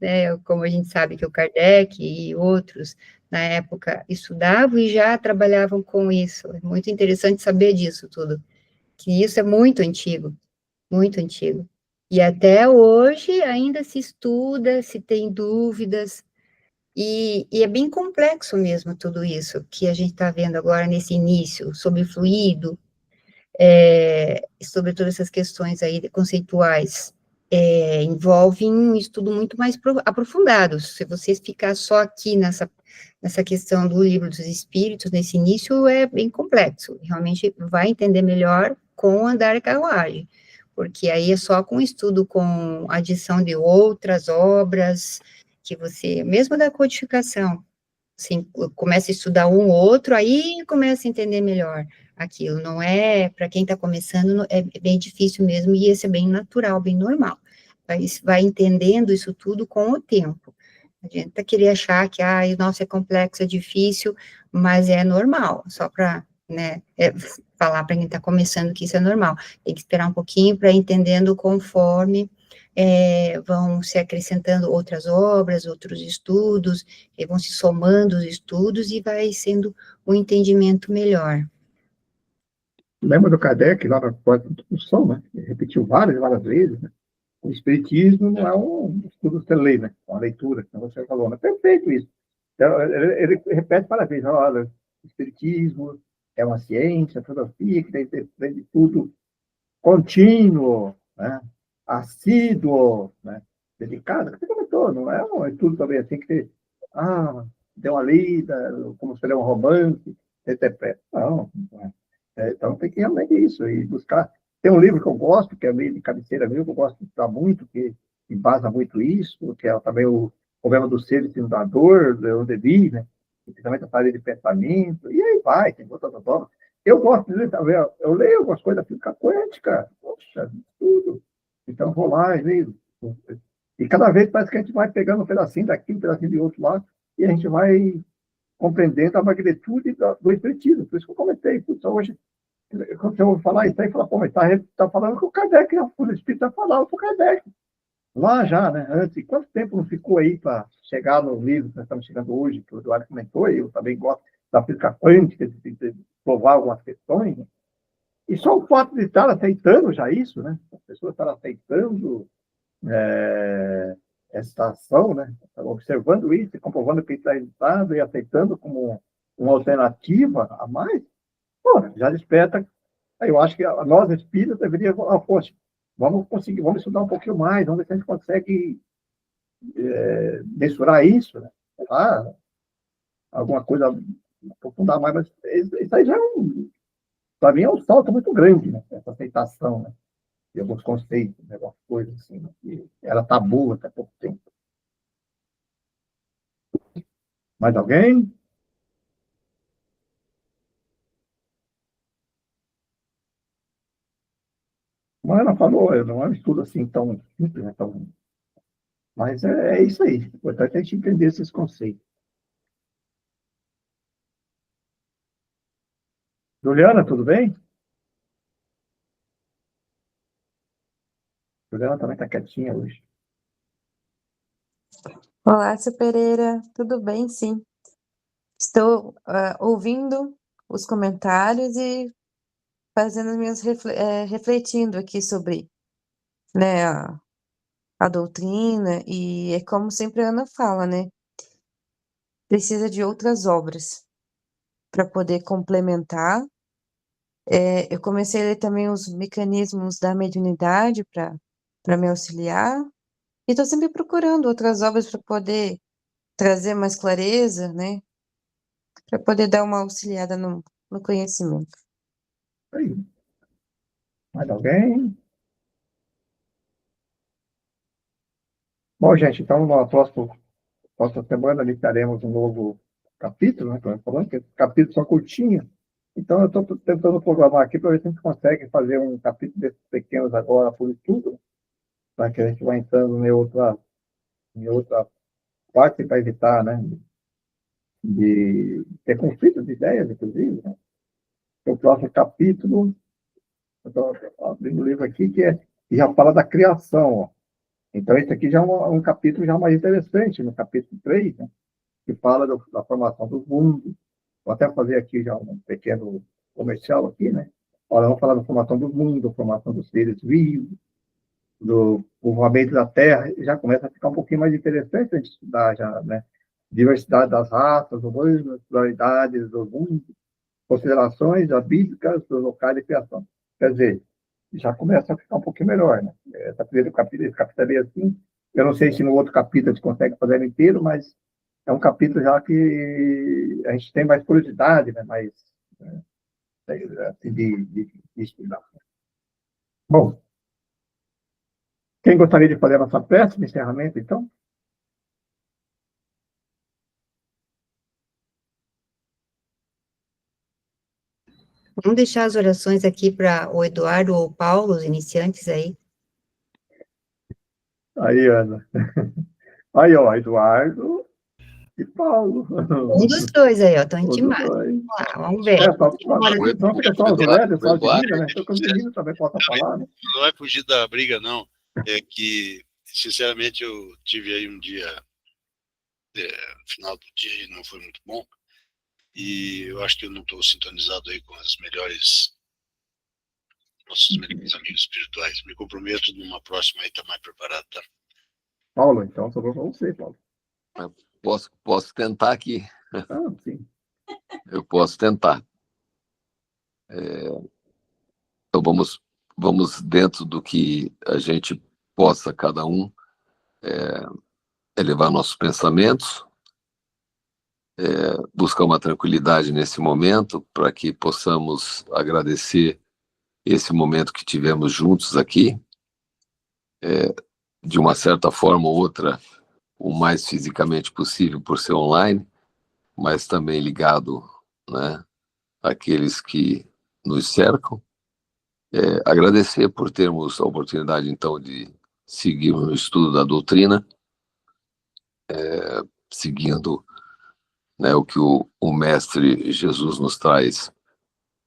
né? Como a gente sabe que o Kardec e outros, na época, estudavam e já trabalhavam com isso. É muito interessante saber disso tudo, que isso é muito antigo, muito antigo. E até hoje ainda se estuda, se tem dúvidas, e é bem complexo mesmo tudo isso que a gente está vendo agora nesse início, sobre fluido, sobre todas essas questões aí conceituais, envolvem um estudo muito mais aprofundado. Se vocês ficar só aqui nessa questão do livro dos espíritos, nesse início, é bem complexo. Realmente vai entender melhor com o andar e carruagem, porque aí é só com estudo, com adição de outras obras, que você, mesmo da codificação, assim, começa a estudar um ou outro, aí começa a entender melhor aquilo. Não é, para quem está começando, é bem difícil mesmo, e esse é bem natural, bem normal. Vai entendendo isso tudo com o tempo. A gente tá querer achar que, nossa, é complexo, é difícil, mas é normal, só para, né, falar para quem está começando que isso é normal. Tem que esperar um pouquinho para ir entendendo conforme vão se acrescentando outras obras, outros estudos, e vão se somando os estudos e vai sendo um entendimento melhor. Lembra do Kardec, lá na quarta introdução, né? Ele repetiu várias e várias vezes, né? O Espiritismo não é um estudo que você lê, né? Uma leitura, como você falou, né? Perfeito isso. Então, ele repete várias vezes, olha, o Espiritismo é uma ciência, filosofia, que tem de tudo contínuo, né? Assíduo, né? Dedicado, que você comentou, não é um estudo também assim que você, deu uma lida, como se lê um romance, interpreta. Não, não é. Então tem que realmente isso, e buscar. Tem um livro que eu gosto, que é meio de cabeceira meu, que eu gosto de estudar muito, que embasa muito isso, que é também o problema do ser inundador, do Devi, né? Que também está falando de pensamento, e aí vai, tem outras obras. Eu gosto de ler, também, eu leio algumas coisas da física quântica, poxa, tudo. Então vou lá e leio. E cada vez parece que a gente vai pegando um pedacinho daqui, um pedacinho de outro lá, e a gente vai compreendendo a magnitude do espiritismo. Por isso que eu comentei, putz, hoje, quando eu vou falar isso aí, fala, pô, mas tá falando que o Kardec, o espírito falava com o Kardec. Lá já, né? Antes, quanto tempo não ficou aí para chegar no livro que nós estamos chegando hoje, que o Eduardo comentou, e eu também gosto da física quântica, de provar algumas questões, né? E só o fato de estar aceitando já isso, né? As pessoas estarem aceitando essa ação, né? Observando isso, comprovando que está resultado e aceitando como uma alternativa a mais, pô, já desperta. Eu acho que nós espíritas deveríamos, poxa, vamos estudar um pouquinho mais, vamos ver se a gente consegue mensurar isso, né? Alguma coisa aprofundar mais, mas isso aí já para mim é um salto muito grande, né? Essa aceitação, né? De alguns conceitos, né? Algumas coisas assim, né? Que era tabu até pouco tempo. Mais alguém? Como ela falou, não é um estudo assim tão simples, né, mas é isso aí. O importante é a gente entender esses conceitos. Juliana, tudo bem? Juliana também está quietinha hoje. Olá, seu Pereira, tudo bem? Sim. Estou ouvindo os comentários e fazendo as minhas refletindo aqui sobre, né, a doutrina, e é como sempre a Ana fala, né? Precisa de outras obras para poder complementar. Eu comecei a ler também os mecanismos da mediunidade para me auxiliar, e estou sempre procurando outras obras para poder trazer mais clareza, né? Para poder dar uma auxiliada no conhecimento. Aí. Mais alguém? Bom, gente, então na próxima semana iniciaremos um novo capítulo, né? Como eu falando, que capítulos são curtinhos. Então, eu estou tentando programar aqui para ver se a gente consegue fazer um capítulo desses pequenos agora por estudo, para que a gente vá entrando em outra parte para evitar, né, de ter conflitos de ideias, inclusive. Né? O próximo capítulo, eu estou abrindo o livro aqui, que já fala da criação. Ó. Então, esse aqui já é um capítulo já mais interessante, no capítulo 3, né, que fala da formação do mundo. Vou até fazer aqui já um pequeno comercial aqui, né? Olha, vamos falar da formação do mundo, da formação dos seres vivos, do povoamento da Terra, já começa a ficar um pouquinho mais interessante a gente estudar já, né? Diversidade das raças, humanas, pluralidades do mundo, considerações bíblicas dos locais de criação. Quer dizer, já começa a ficar um pouquinho melhor, né? Essa primeira capítulo, esse capítulo é assim, eu não sei se no outro capítulo a gente consegue fazer ele inteiro, mas é um capítulo já que a gente tem mais curiosidade, né? Mais, assim, de estudar. Bom, quem gostaria de fazer a nossa prece de encerramento, então? Vamos deixar as orações aqui para o Eduardo ou o Paulo, os iniciantes aí. Aí, Ana. Aí, ó, Eduardo e Paulo. Um dos dois aí, ó, estão Um dos intimados. dois. Vamos lá, vamos ver. Não fica só os mulheres, só as meninas, né? Então, que os meninos também possam falar, né? Não vai fugir da briga, não. É que, sinceramente, eu tive aí um dia, final do dia, e não foi muito bom. E eu acho que eu não estou sintonizado aí com nossos melhores amigos espirituais. Me comprometo numa próxima aí, estar mais preparado, tá? Paulo, então, sobrou para você, Paulo. Posso tentar aqui. Ah, sim. Eu posso tentar. Então vamos dentro do que a gente possa, cada um, elevar nossos pensamentos, buscar uma tranquilidade nesse momento, para que possamos agradecer esse momento que tivemos juntos aqui, de uma certa forma ou outra, o mais fisicamente possível por ser online, mas também ligado, né, àqueles que nos cercam. Agradecer por termos a oportunidade, então, de seguir o estudo da doutrina, seguindo, né, o que o Mestre Jesus nos traz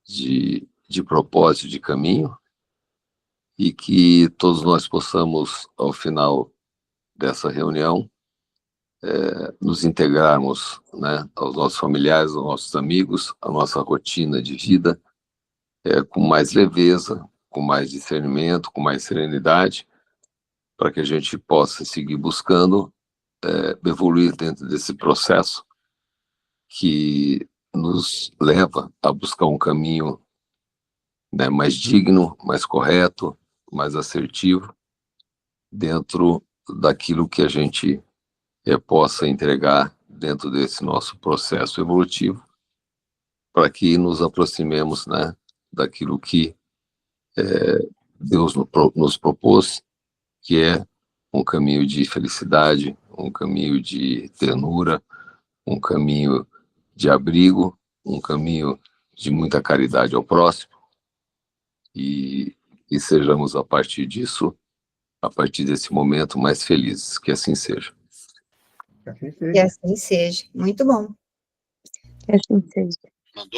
de propósito, de caminho, e que todos nós possamos, ao final dessa reunião, nos integrarmos, né, aos nossos familiares, aos nossos amigos, à nossa rotina de vida, com mais leveza, com mais discernimento, com mais serenidade, para que a gente possa seguir buscando evoluir dentro desse processo que nos leva a buscar um caminho, né, mais digno, mais correto, mais assertivo, dentro daquilo que a gente possa entregar dentro desse nosso processo evolutivo, para que nos aproximemos, né, daquilo que Deus nos propôs, que é um caminho de felicidade, um caminho de ternura, um caminho de abrigo, um caminho de muita caridade ao próximo, e e sejamos, a partir disso, a partir desse momento, mais felizes. Que assim seja. Que assim Que seja. assim seja. Muito bom. Que assim seja. Mandou?